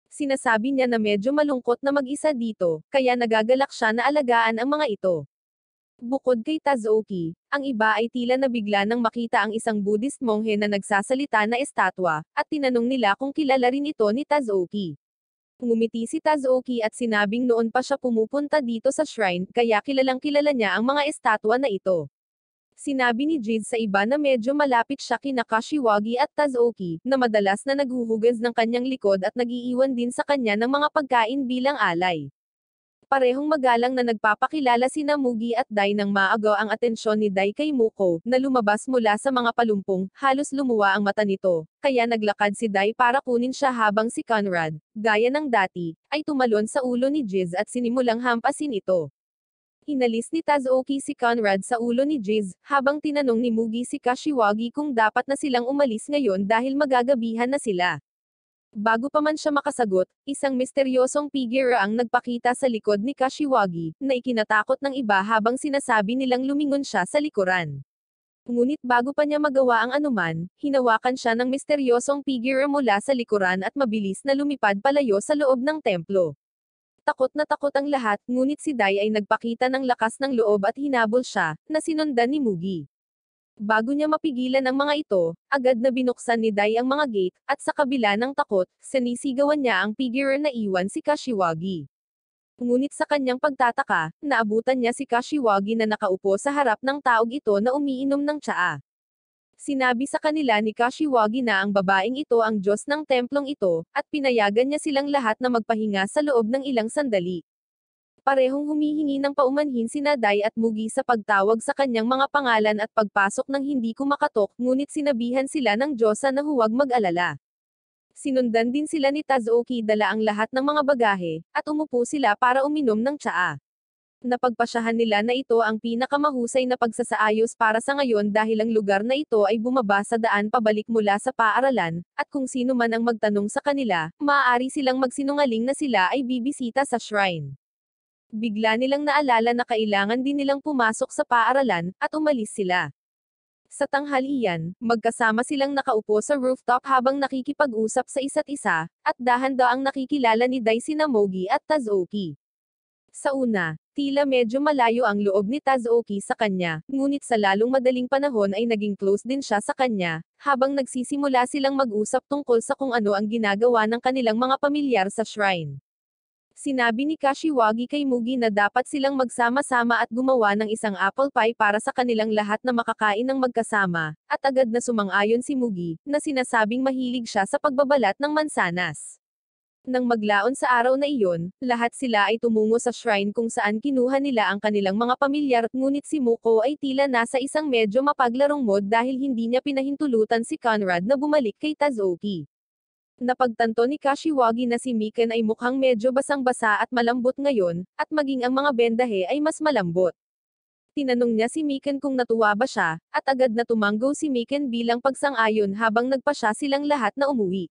Sinasabi niya na medyo malungkot na mag-isa dito, kaya nagagalak siya na alagaan ang mga ito. Bukod kay Tazuki, ang iba ay tila nabigla nang makita ang isang Buddhist monghe na nagsasalita na estatwa, at tinanong nila kung kilala rin ito ni Tazuki. Ngumiti si Tazuki at sinabing noon pa siya pumupunta dito sa shrine, kaya kilalang kilala niya ang mga estatwa na ito. Sinabi ni Jiz sa iba na medyo malapit siya kina Kashiwagi at Tazuki, na madalas na naghuhugas ng kanyang likod at nagiiwan din sa kanya ng mga pagkain bilang alay. Parehong magalang na nagpapakilala sina Mugi at Dai nang maagaw ang atensyon ni Dai kay Muko, na lumabas mula sa mga palumpong, halos lumuwa ang mata nito, kaya naglakad si Dai para kunin siya habang si Conrad, gaya ng dati, ay tumalon sa ulo ni Jiz at sinimulang hampasin ito. Inalis ni Tazuki si Conrad sa ulo ni Jiz, habang tinanong ni Mugi si Kashiwagi kung dapat na silang umalis ngayon dahil magagabihan na sila. Bago pa man siya makasagot, isang misteryosong figure ang nagpakita sa likod ni Kashiwagi, na ikinatakot ng iba habang sinasabi nilang lumingon siya sa likuran. Ngunit bago pa niya magawa ang anuman, hinawakan siya ng misteryosong figure mula sa likuran at mabilis na lumipad palayo sa loob ng templo. Takot na takot ang lahat, ngunit si Dai ay nagpakita ng lakas ng loob at hinabol siya, na sinundan ni Mugi. Bago niya mapigilan ang mga ito, agad na binuksan ni Dai ang mga gate, at sa kabila ng takot, sinisigawan niya ang figure na iwan si Kashiwagi. Ngunit sa kanyang pagtataka, naabutan niya si Kashiwagi na nakaupo sa harap ng taog ito na umiinom ng tsaa. Sinabi sa kanila ni Kashiwagi na ang babaeng ito ang Diyos ng templong ito, at pinayagan niya silang lahat na magpahinga sa loob ng ilang sandali. Parehong humihingi ng paumanhin sina Dai at Mugi sa pagtawag sa kanyang mga pangalan at pagpasok ng hindi kumakatok, ngunit sinabihan sila ng Diyosa na huwag mag-alala. Sinundan din sila ni Tazuki dala ang lahat ng mga bagahe, at umupo sila para uminom ng tsaa. Napagpasyahan nila na ito ang pinakamahusay na pagsasaayos para sa ngayon dahil ang lugar na ito ay bumaba sa daan pabalik mula sa paaralan, at kung sino man ang magtanong sa kanila, maaari silang magsinungaling na sila ay bibisita sa shrine. Bigla nilang naalala na kailangan din nilang pumasok sa paaralan, at umalis sila. Sa tanghalian, magkasama silang nakaupo sa rooftop habang nakikipag-usap sa isa't isa, at dahan-daang nakikilala ni Dai sina Mogi at Tazuki. Sa una, tila medyo malayo ang loob ni Tazuki sa kanya, ngunit sa lalong madaling panahon ay naging close din siya sa kanya, habang nagsisimula silang mag-usap tungkol sa kung ano ang ginagawa ng kanilang mga pamilyar sa shrine. Sinabi ni Kashiwagi kay Mugi na dapat silang magsama-sama at gumawa ng isang apple pie para sa kanilang lahat na makakain ng magkasama, at agad na sumang-ayon si Mugi, na sinasabing mahilig siya sa pagbabalat ng mansanas. Nang maglaon sa araw na iyon, lahat sila ay tumungo sa shrine kung saan kinuha nila ang kanilang mga pamilyar, ngunit si Muko ay tila nasa isang medyo mapaglarong mood dahil hindi niya pinahintulutan si Conrad na bumalik kay Tazuki. Napagtanto ni Kashiwagi na si Miken ay mukhang medyo basang-basa at malambot ngayon, at maging ang mga bendahe ay mas malambot. Tinanong niya si Miken kung natuwa ba siya, at agad na tumanggo si Miken bilang pagsang-ayon habang nagpasya silang lahat na umuwi.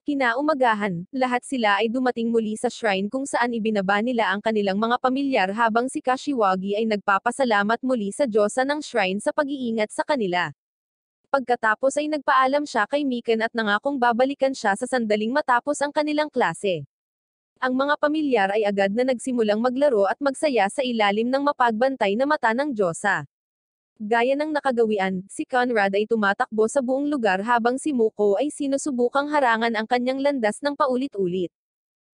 Kinaumagahan, lahat sila ay dumating muli sa shrine kung saan ibinaba nila ang kanilang mga pamilyar habang si Kashiwagi ay nagpapasalamat muli sa Diyosa ng shrine sa pag-iingat sa kanila. Pagkatapos ay nagpaalam siya kay Miken at nangakong babalikan siya sa sandaling matapos ang kanilang klase. Ang mga pamilyar ay agad na nagsimulang maglaro at magsaya sa ilalim ng mapagbantay na mata ng Diyosa. Gaya ng nakagawian, si Conrad ay tumatakbo sa buong lugar habang si Muko ay sinusubukang harangan ang kanyang landas ng paulit-ulit.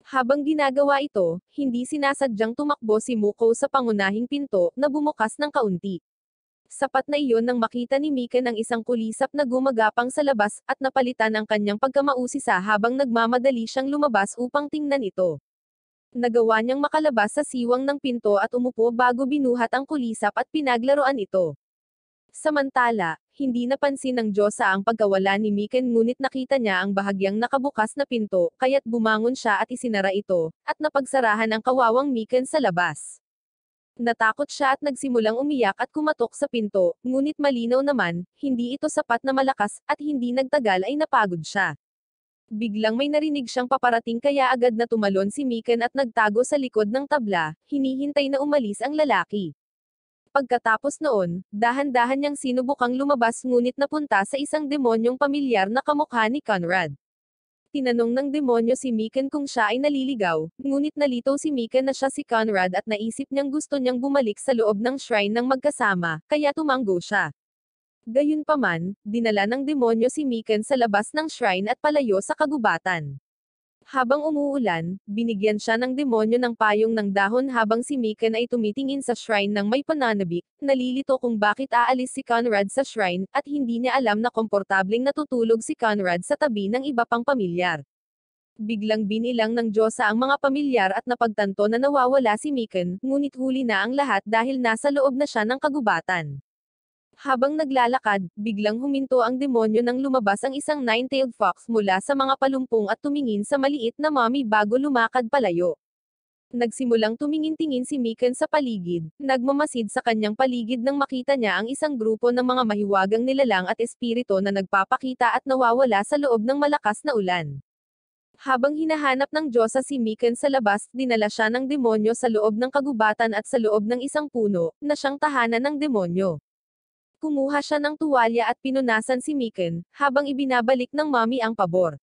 Habang ginagawa ito, hindi sinasadyang tumakbo si Muko sa pangunahing pinto, na bumukas ng kaunti. Sapat na iyon nang makita ni Miken ang isang kulisap na gumagapang sa labas, at napalitan ang kanyang pagkamausisa habang nagmamadali siyang lumabas upang tingnan ito. Nagawa niyang makalabas sa siwang ng pinto at umupo bago binuhat ang kulisap at pinaglaruan ito. Samantala, hindi napansin ng Diyosa ang pagkawala ni Miken ngunit nakita niya ang bahagyang nakabukas na pinto, kaya't bumangon siya at isinara ito, at napagsarahan ang kawawang Miken sa labas. Natakot siya at nagsimulang umiyak at kumatok sa pinto, ngunit malinaw naman, hindi ito sapat na malakas, at hindi nagtagal ay napagod siya. Biglang may narinig siyang paparating kaya agad na tumalon si Miken at nagtago sa likod ng tabla, hinihintay na umalis ang lalaki. Pagkatapos noon, dahan-dahan niyang sinubukang lumabas ngunit napunta sa isang demonyong pamilyar na kamukha ni Conrad. Tinanong ng demonyo si Miken kung siya ay naliligaw, ngunit nalito si Miken na siya si Conrad at naisip niyang gusto niyang bumalik sa loob ng shrine ng magkasama, kaya tumanggo siya. Gayunpaman, dinala ng demonyo si Miken sa labas ng shrine at palayo sa kagubatan. Habang umuulan, binigyan siya ng demonyo ng payong ng dahon habang si Miken ay tumitingin sa shrine ng may pananabik, nalilito kung bakit aalis si Conrad sa shrine, at hindi niya alam na komportableng natutulog si Conrad sa tabi ng iba pang pamilyar. Biglang binilang ng Diyosa ang mga pamilyar at napagtanto na nawawala si Miken, ngunit huli na ang lahat dahil nasa loob na siya ng kagubatan. Habang naglalakad, biglang huminto ang demonyo nang lumabas ang isang nine-tailed fox mula sa mga palumpong at tumingin sa maliit na mommy bago lumakad palayo. Nagsimulang tumingin-tingin si Miken sa paligid, nagmamasid sa kanyang paligid nang makita niya ang isang grupo ng mga mahiwagang nilalang at espirito na nagpapakita at nawawala sa loob ng malakas na ulan. Habang hinahanap ng Diyosa si Miken sa labas, dinala siya ng demonyo sa loob ng kagubatan at sa loob ng isang puno, na siyang tahanan ng demonyo. Kumuha siya ng tuwalya at pinunasan si Miken, habang ibinabalik ng mommy ang pabor.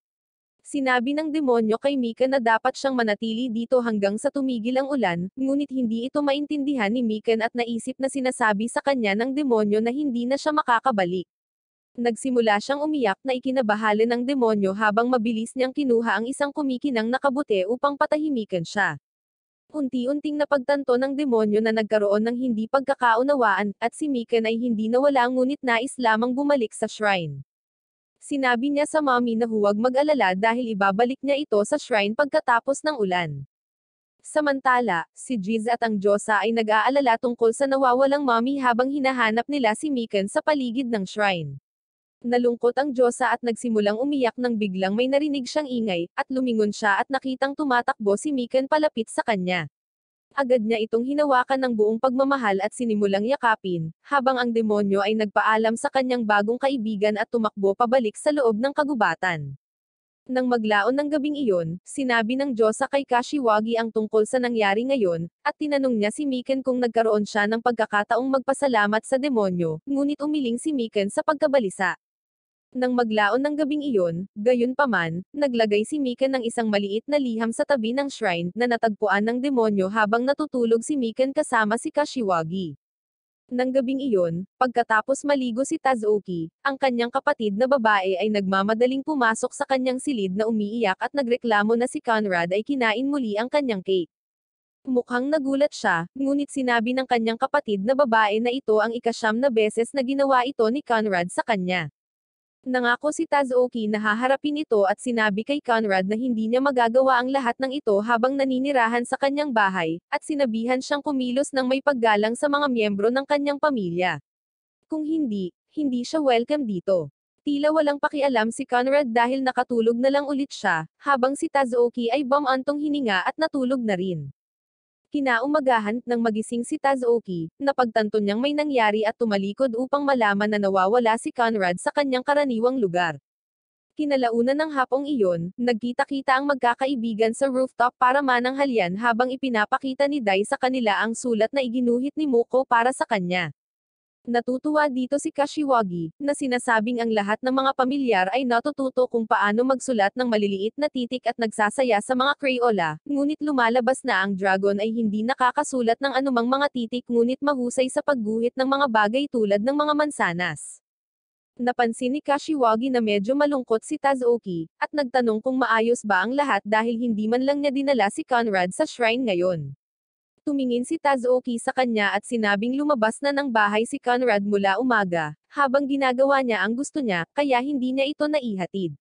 Sinabi ng demonyo kay Miken na dapat siyang manatili dito hanggang sa tumigil ang ulan, ngunit hindi ito maintindihan ni Miken at naisip na sinasabi sa kanya ng demonyo na hindi na siya makakabalik. Nagsimula siyang umiyak na ikinabahala ng demonyo habang mabilis niyang kinuha ang isang kumikinang na kabute upang patahimikan siya. Unti-unting napagtanto ng demonyo na nagkaroon ng hindi pagkakaunawaan, at si Mikan ay hindi nawala ngunit nais lamang bumalik sa shrine. Sinabi niya sa mommy na huwag mag-alala dahil ibabalik niya ito sa shrine pagkatapos ng ulan. Samantala, si Jiz at ang Diyosa ay nag-aalala tungkol sa nawawalang mommy habang hinahanap nila si Mikan sa paligid ng shrine. Nalungkot ang Diyosa at nagsimulang umiyak nang biglang may narinig siyang ingay, at lumingon siya at nakitang tumatakbo si Mikan palapit sa kanya. Agad niya itong hinawakan ng buong pagmamahal at sinimulang yakapin, habang ang demonyo ay nagpaalam sa kanyang bagong kaibigan at tumakbo pabalik sa loob ng kagubatan. Nang maglaon ng gabing iyon, sinabi ng Diyosa kay Kashiwagi ang tungkol sa nangyari ngayon, at tinanong niya si Mikan kung nagkaroon siya ng pagkakataong magpasalamat sa demonyo, ngunit umiling si Mikan sa pagkabalisa. Nang maglaon ng gabing iyon, gayunpaman, naglagay si Mikan ng isang maliit na liham sa tabi ng shrine, na natagpuan ng demonyo habang natutulog si Mikan kasama si Kashiwagi. Nang gabing iyon, pagkatapos maligo si Tazuki, ang kanyang kapatid na babae ay nagmamadaling pumasok sa kanyang silid na umiiyak at nagreklamo na si Conrad ay kinain muli ang kanyang cake. Mukhang nagulat siya, ngunit sinabi ng kanyang kapatid na babae na ito ang ika-9 na beses na ginawa ito ni Conrad sa kanya. Nangako si Tazuki na haharapin ito at sinabi kay Conrad na hindi niya magagawa ang lahat ng ito habang naninirahan sa kanyang bahay, at sinabihan siyang kumilos ng may paggalang sa mga miyembro ng kanyang pamilya. Kung hindi, hindi siya welcome dito. Tila walang pakialam si Conrad dahil nakatulog na lang ulit siya, habang si Tazuki ay bumantong hininga at natulog na rin. Kinaumagahan, nang magising si Tazuki, napagtanto niyang may nangyari at tumalikod upang malaman na nawawala si Conrad sa kanyang karaniwang lugar. Kinalaunan ng hapong iyon, nagkita-kita ang magkakaibigan sa rooftop para mananghalian habang ipinapakita ni Dai sa kanila ang sulat na iginuhit ni Muko para sa kanya. Natutuwa dito si Kashiwagi, na sinasabing ang lahat ng mga pamilyar ay natututo kung paano magsulat ng maliliit na titik at nagsasaya sa mga Crayola, ngunit lumalabas na ang dragon ay hindi nakakasulat ng anumang mga titik ngunit mahusay sa pagguhit ng mga bagay tulad ng mga mansanas. Napansin ni Kashiwagi na medyo malungkot si Tazuki, at nagtanong kung maayos ba ang lahat dahil hindi man lang niya dinala si Conrad sa shrine ngayon. Tumingin si Tazuki sa kanya at sinabing lumabas na ng bahay si Conrad mula umaga, habang ginagawa niya ang gusto niya, kaya hindi niya ito naihatid.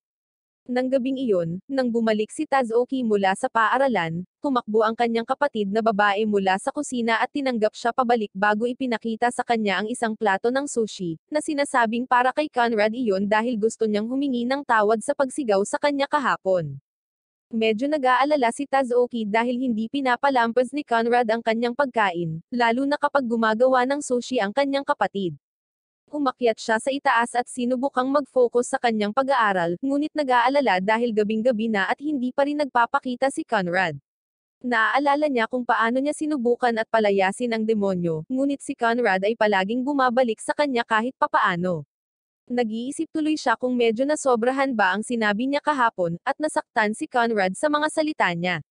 Nang gabing iyon, nang bumalik si Tazuki mula sa paaralan, tumakbo ang kanyang kapatid na babae mula sa kusina at tinanggap siya pabalik bago ipinakita sa kanya ang isang plato ng sushi, na sinasabing para kay Conrad iyon dahil gusto niyang humingi ng tawad sa pagsigaw sa kanya kahapon. Medyo nag-aalala si Tazuki dahil hindi pinapalampas ni Conrad ang kanyang pagkain, lalo na kapag gumagawa ng sushi ang kanyang kapatid. Umakyat siya sa itaas at sinubukang mag-focus sa kanyang pag-aaral, ngunit nag-aalala dahil gabing-gabi na at hindi pa rin nagpapakita si Conrad. Naaalala niya kung paano niya sinubukan at palayasin ang demonyo, ngunit si Conrad ay palaging bumabalik sa kanya kahit papaano. Nag-iisip tuloy siya kung medyo nasobrahan ba ang sinabi niya kahapon, at nasaktan si Conrad sa mga salita niya.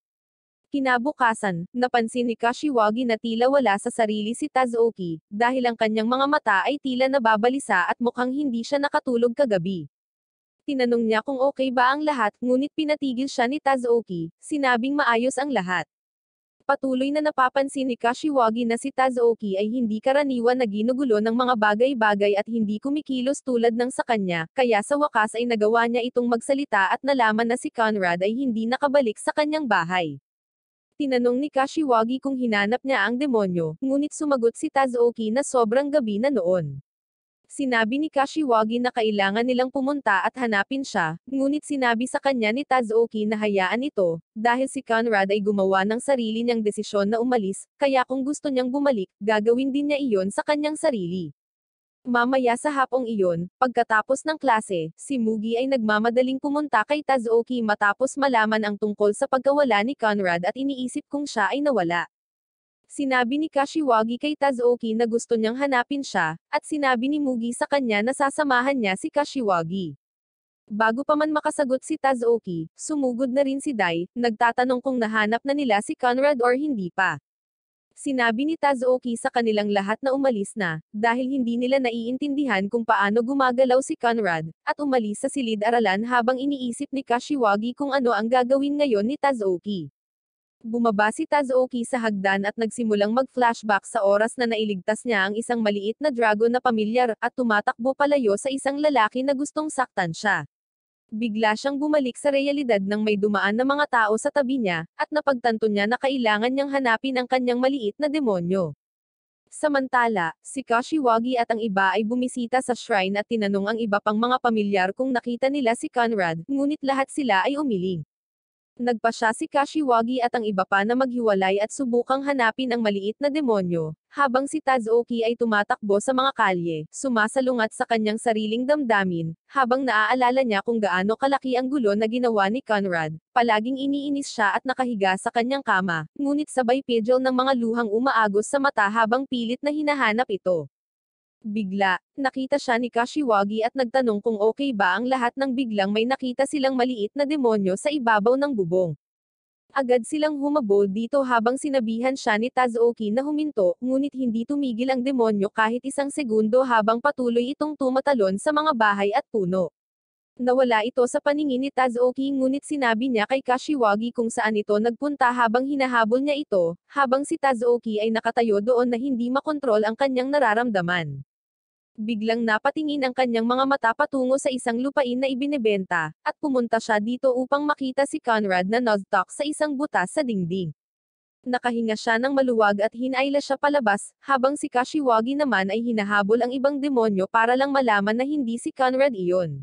Kinabukasan, napansin ni Kashiwagi na tila wala sa sarili si Tazuki, dahil ang kanyang mga mata ay tila nababalisa at mukhang hindi siya nakatulog kagabi. Tinanong niya kung okay ba ang lahat, ngunit pinatigil siya ni Tazuki, sinabing maayos ang lahat. Patuloy na napapansin ni Kashiwagi na si Tazuki ay hindi karaniwan na ginugulo ng mga bagay-bagay at hindi kumikilos tulad ng sa kanya, kaya sa wakas ay nagawa niya itong magsalita at nalaman na si Conrad ay hindi nakabalik sa kanyang bahay. Tinanong ni Kashiwagi kung hinanap niya ang demonyo, ngunit sumagot si Tazuki na sobrang gabi na noon. Sinabi ni Kashiwagi na kailangan nilang pumunta at hanapin siya, ngunit sinabi sa kanya ni Tazuki na hayaan ito, dahil si Conrad ay gumawa ng sarili niyang desisyon na umalis, kaya kung gusto niyang bumalik, gagawin din niya iyon sa kanyang sarili. Mamaya sa hapong iyon, pagkatapos ng klase, si Mugi ay nagmamadaling pumunta kay Tazuki matapos malaman ang tungkol sa pagkawala ni Conrad at iniisip kung siya ay nawala. Sinabi ni Kashiwagi kay Tazuki na gusto niyang hanapin siya, at sinabi ni Mugi sa kanya na sasamahan niya si Kashiwagi. Bago pa man makasagot si Tazuki, sumugod na rin si Dai, nagtatanong kung nahanap na nila si Conrad or hindi pa. Sinabi ni Tazuki sa kanilang lahat na umalis na, dahil hindi nila naiintindihan kung paano gumagalaw si Conrad, at umalis sa silid-aralan habang iniisip ni Kashiwagi kung ano ang gagawin ngayon ni Tazuki. Bumaba si Tazuki sa hagdan at nagsimulang mag-flashback sa oras na nailigtas niya ang isang maliit na dragon na pamilyar, at tumatakbo palayo sa isang lalaki na gustong saktan siya. Bigla siyang bumalik sa realidad nang may dumaan na mga tao sa tabi niya, at napagtanto niya na kailangan niyang hanapin ang kanyang maliit na demonyo. Samantala, si Kashiwagi at ang iba ay bumisita sa shrine at tinanong ang iba pang mga pamilyar kung nakita nila si Conrad, ngunit lahat sila ay umiling. Nagpasya si Kashiwagi at ang iba pa na maghiwalay at subukang hanapin ang maliit na demonyo, habang si Tazuki ay tumatakbo sa mga kalye, sumasalungat sa kanyang sariling damdamin, habang naaalala niya kung gaano kalaki ang gulo na ginawa ni Conrad. Palaging iniinis siya at nakahiga sa kanyang kama, ngunit sabay pidgel ng mga luhang umaagos sa mata habang pilit na hinahanap ito. Bigla, nakita siya ni Kashiwagi at nagtanong kung okay ba ang lahat nang biglang may nakita silang maliit na demonyo sa ibabaw ng bubong. Agad silang humabol dito habang sinabihan siya ni Tazuki na huminto, ngunit hindi tumigil ang demonyo kahit isang segundo habang patuloy itong tumatalon sa mga bahay at puno. Nawala ito sa paningin ni Tazuki ngunit sinabi niya kay Kashiwagi kung saan ito nagpunta habang hinahabol niya ito, habang si Tazuki ay nakatayo doon na hindi makontrol ang kanyang nararamdaman. Biglang napatingin ang kanyang mga mata patungo sa isang lupain na ibinebenta, at pumunta siya dito upang makita si Conrad na nagtuck sa isang butas sa dingding. Nakahinga siya ng maluwag at hinayla siya palabas, habang si Kashiwagi naman ay hinahabol ang ibang demonyo para lang malaman na hindi si Conrad iyon.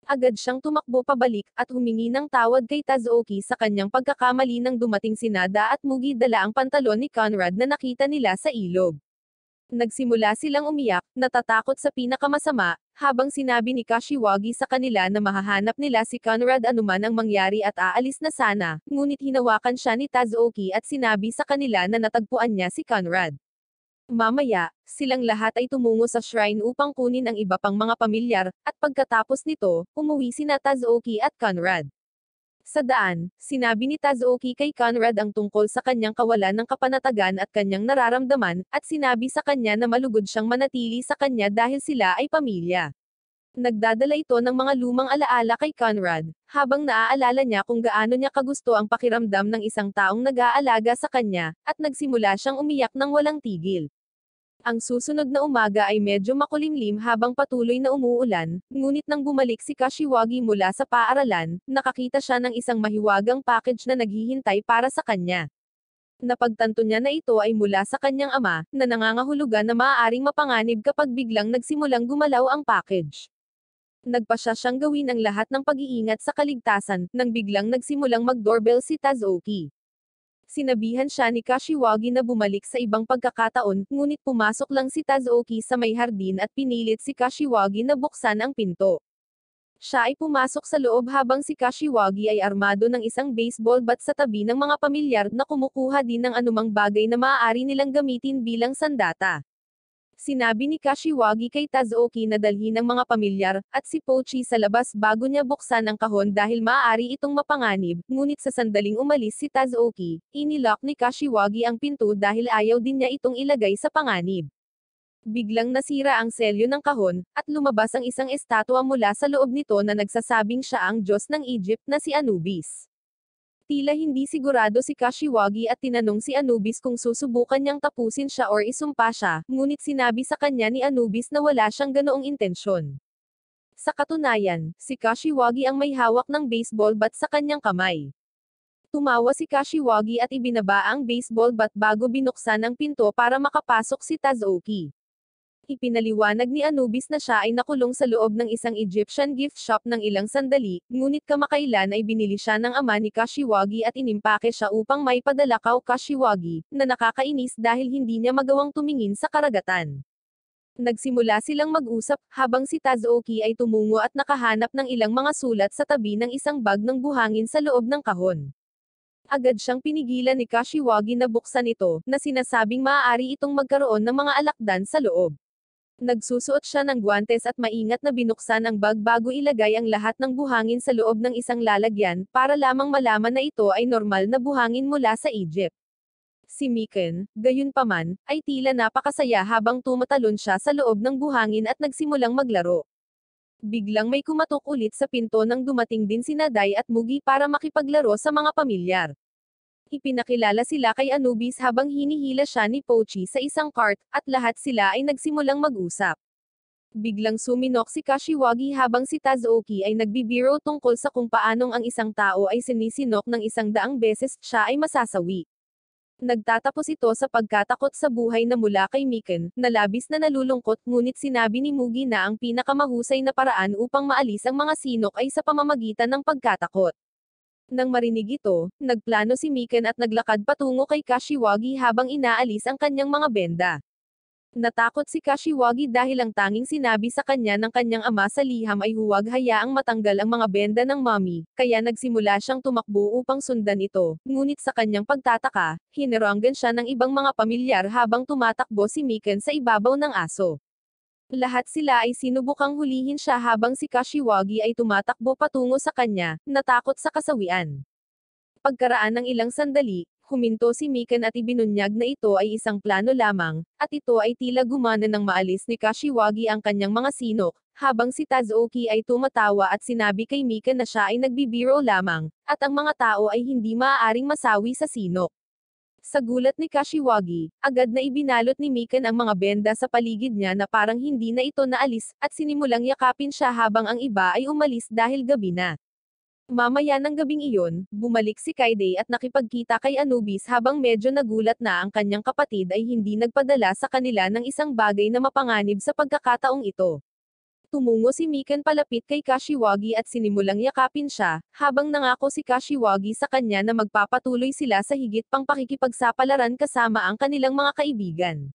Agad siyang tumakbo pabalik, at humingi ng tawad kay Tazuki sa kanyang pagkakamali nang dumating si Nada at Mugi dala ang pantalon ni Conrad na nakita nila sa ilog. Nagsimula silang umiyak, natatakot sa pinakamasama, habang sinabi ni Kashiwagi sa kanila na mahahanap nila si Conrad anuman ang mangyari at aalis na sana, ngunit hinawakan siya ni Tazuki at sinabi sa kanila na natagpuan niya si Conrad. Mamaya, silang lahat ay tumungo sa shrine upang kunin ang iba pang mga pamilyar, at pagkatapos nito, umuwi sina Tazuki at Conrad. Sa daan, sinabi ni Tazuki kay Conrad ang tungkol sa kanyang kawalan ng kapanatagan at kanyang nararamdaman, at sinabi sa kanya na malugod siyang manatili sa kanya dahil sila ay pamilya. Nagdadala ito ng mga lumang alaala kay Conrad, habang naaalala niya kung gaano niya kagusto ang pakiramdam ng isang taong nag-aalaga sa kanya, at nagsimula siyang umiyak ng walang tigil. Ang susunod na umaga ay medyo makulimlim habang patuloy na umuulan, ngunit nang bumalik si Kashiwagi mula sa paaralan, nakakita siya ng isang mahiwagang package na naghihintay para sa kanya. Napagtanto niya na ito ay mula sa kanyang ama, na nangangahulugan na maaaring mapanganib kapag biglang nagsimulang gumalaw ang package. Nagpasya siyang gawin ang lahat ng pag-iingat sa kaligtasan, nang biglang nagsimulang mag-doorbell si Tazuki. Sinabihan siya ni Kashiwagi na bumalik sa ibang pagkakataon, ngunit pumasok lang si Tazuki sa may hardin at pinilit si Kashiwagi na buksan ang pinto. Siya ay pumasok sa loob habang si Kashiwagi ay armado ng isang baseball bat sa tabi ng mga pamilyar na kumukuha din ng anumang bagay na maaari nilang gamitin bilang sandata. Sinabi ni Kashiwagi kay Tazuki na dalhin ang mga pamilyar, at si Pochi sa labas bago niya buksan ang kahon dahil maaari itong mapanganib, ngunit sa sandaling umalis si Tazuki, inilock ni Kashiwagi ang pinto dahil ayaw din niya itong ilagay sa panganib. Biglang nasira ang selyo ng kahon, at lumabas ang isang estatwa mula sa loob nito na nagsasabing siya ang Diyos ng Egypt na si Anubis. Tila hindi sigurado si Kashiwagi at tinanong si Anubis kung susubukan niyang tapusin siya or isumpa siya, ngunit sinabi sa kanya ni Anubis na wala siyang ganoong intensyon. Sa katunayan, si Kashiwagi ang may hawak ng baseball bat sa kanyang kamay. Tumawa si Kashiwagi at ibinaba ang baseball bat bago binuksan ang pinto para makapasok si Tazuki. Ipinaliwanag ni Anubis na siya ay nakulong sa loob ng isang Egyptian gift shop ng ilang sandali, ngunit kamakailan ay binili siya ng ama ni Kashiwagi at inimpake siya upang may padala kay Kashiwagi, na nakakainis dahil hindi niya magawang tumingin sa karagatan. Nagsimula silang mag-usap, habang si Tazuki ay tumungo at nakahanap ng ilang mga sulat sa tabi ng isang bag ng buhangin sa loob ng kahon. Agad siyang pinigilan ni Kashiwagi na buksan ito, na sinasabing maaari itong magkaroon ng mga alakdan sa loob. Nagsusuot siya ng guwantes at maingat na binuksan ang bag bago ilagay ang lahat ng buhangin sa loob ng isang lalagyan, para lamang malaman na ito ay normal na buhangin mula sa Egypt. Si Miken, gayunpaman, ay tila napakasaya habang tumatalon siya sa loob ng buhangin at nagsimulang maglaro. Biglang may kumatok ulit sa pinto nang dumating din si Naday at Mugi para makipaglaro sa mga pamilyar. Ipinakilala sila kay Anubis habang hinihila siya ni Pochi sa isang cart, at lahat sila ay nagsimulang mag-usap. Biglang suminok si Kashiwagi habang si Tazooki ay nagbibiro tungkol sa kung paanong ang isang tao ay sinisinok ng 100 beses siya ay masasawi. Nagtatapos ito sa pagkatakot sa buhay na mula kay Miken, na labis na nalulungkot, ngunit sinabi ni Mugi na ang pinakamahusay na paraan upang maalis ang mga sinok ay sa pamamagitan ng pagkatakot. Nang marinig ito, nagplano si Miken at naglakad patungo kay Kashiwagi habang inaalis ang kanyang mga benda. Natakot si Kashiwagi dahil ang tanging sinabi sa kanya ng kanyang ama sa liham ay huwag hayaang matanggal ang mga benda ng mommy, kaya nagsimula siyang tumakbo upang sundan ito, ngunit sa kanyang pagtataka, hinerangan siya ng ibang mga pamilyar habang tumatakbo si Miken sa ibabaw ng aso. Lahat sila ay sinubukang hulihin siya habang si Kashiwagi ay tumatakbo patungo sa kanya, natakot sa kasawian. Pagkaraan ng ilang sandali, huminto si Miken at ibinunyag na ito ay isang plano lamang, at ito ay tila gumana nang maalis ni Kashiwagi ang kanyang mga sinok, habang si Tazooki ay tumatawa at sinabi kay Miken na siya ay nagbibiro lamang, at ang mga tao ay hindi maaaring masawi sa sinok. Sa gulat ni Kashiwagi, agad na ibinalot ni Miken ang mga benda sa paligid niya na parang hindi na ito naalis, at sinimulang yakapin siya habang ang iba ay umalis dahil gabi na. Mamaya ng gabing iyon, bumalik si Kaide at nakipagkita kay Anubis habang medyo nagulat na ang kanyang kapatid ay hindi nagpadala sa kanila ng isang bagay na mapanganib sa pagkakataong ito. Tumungo si Miken palapit kay Kashiwagi at sinimulang yakapin siya, habang nangako si Kashiwagi sa kanya na magpapatuloy sila sa higit pang pakikipagsapalaran kasama ang kanilang mga kaibigan.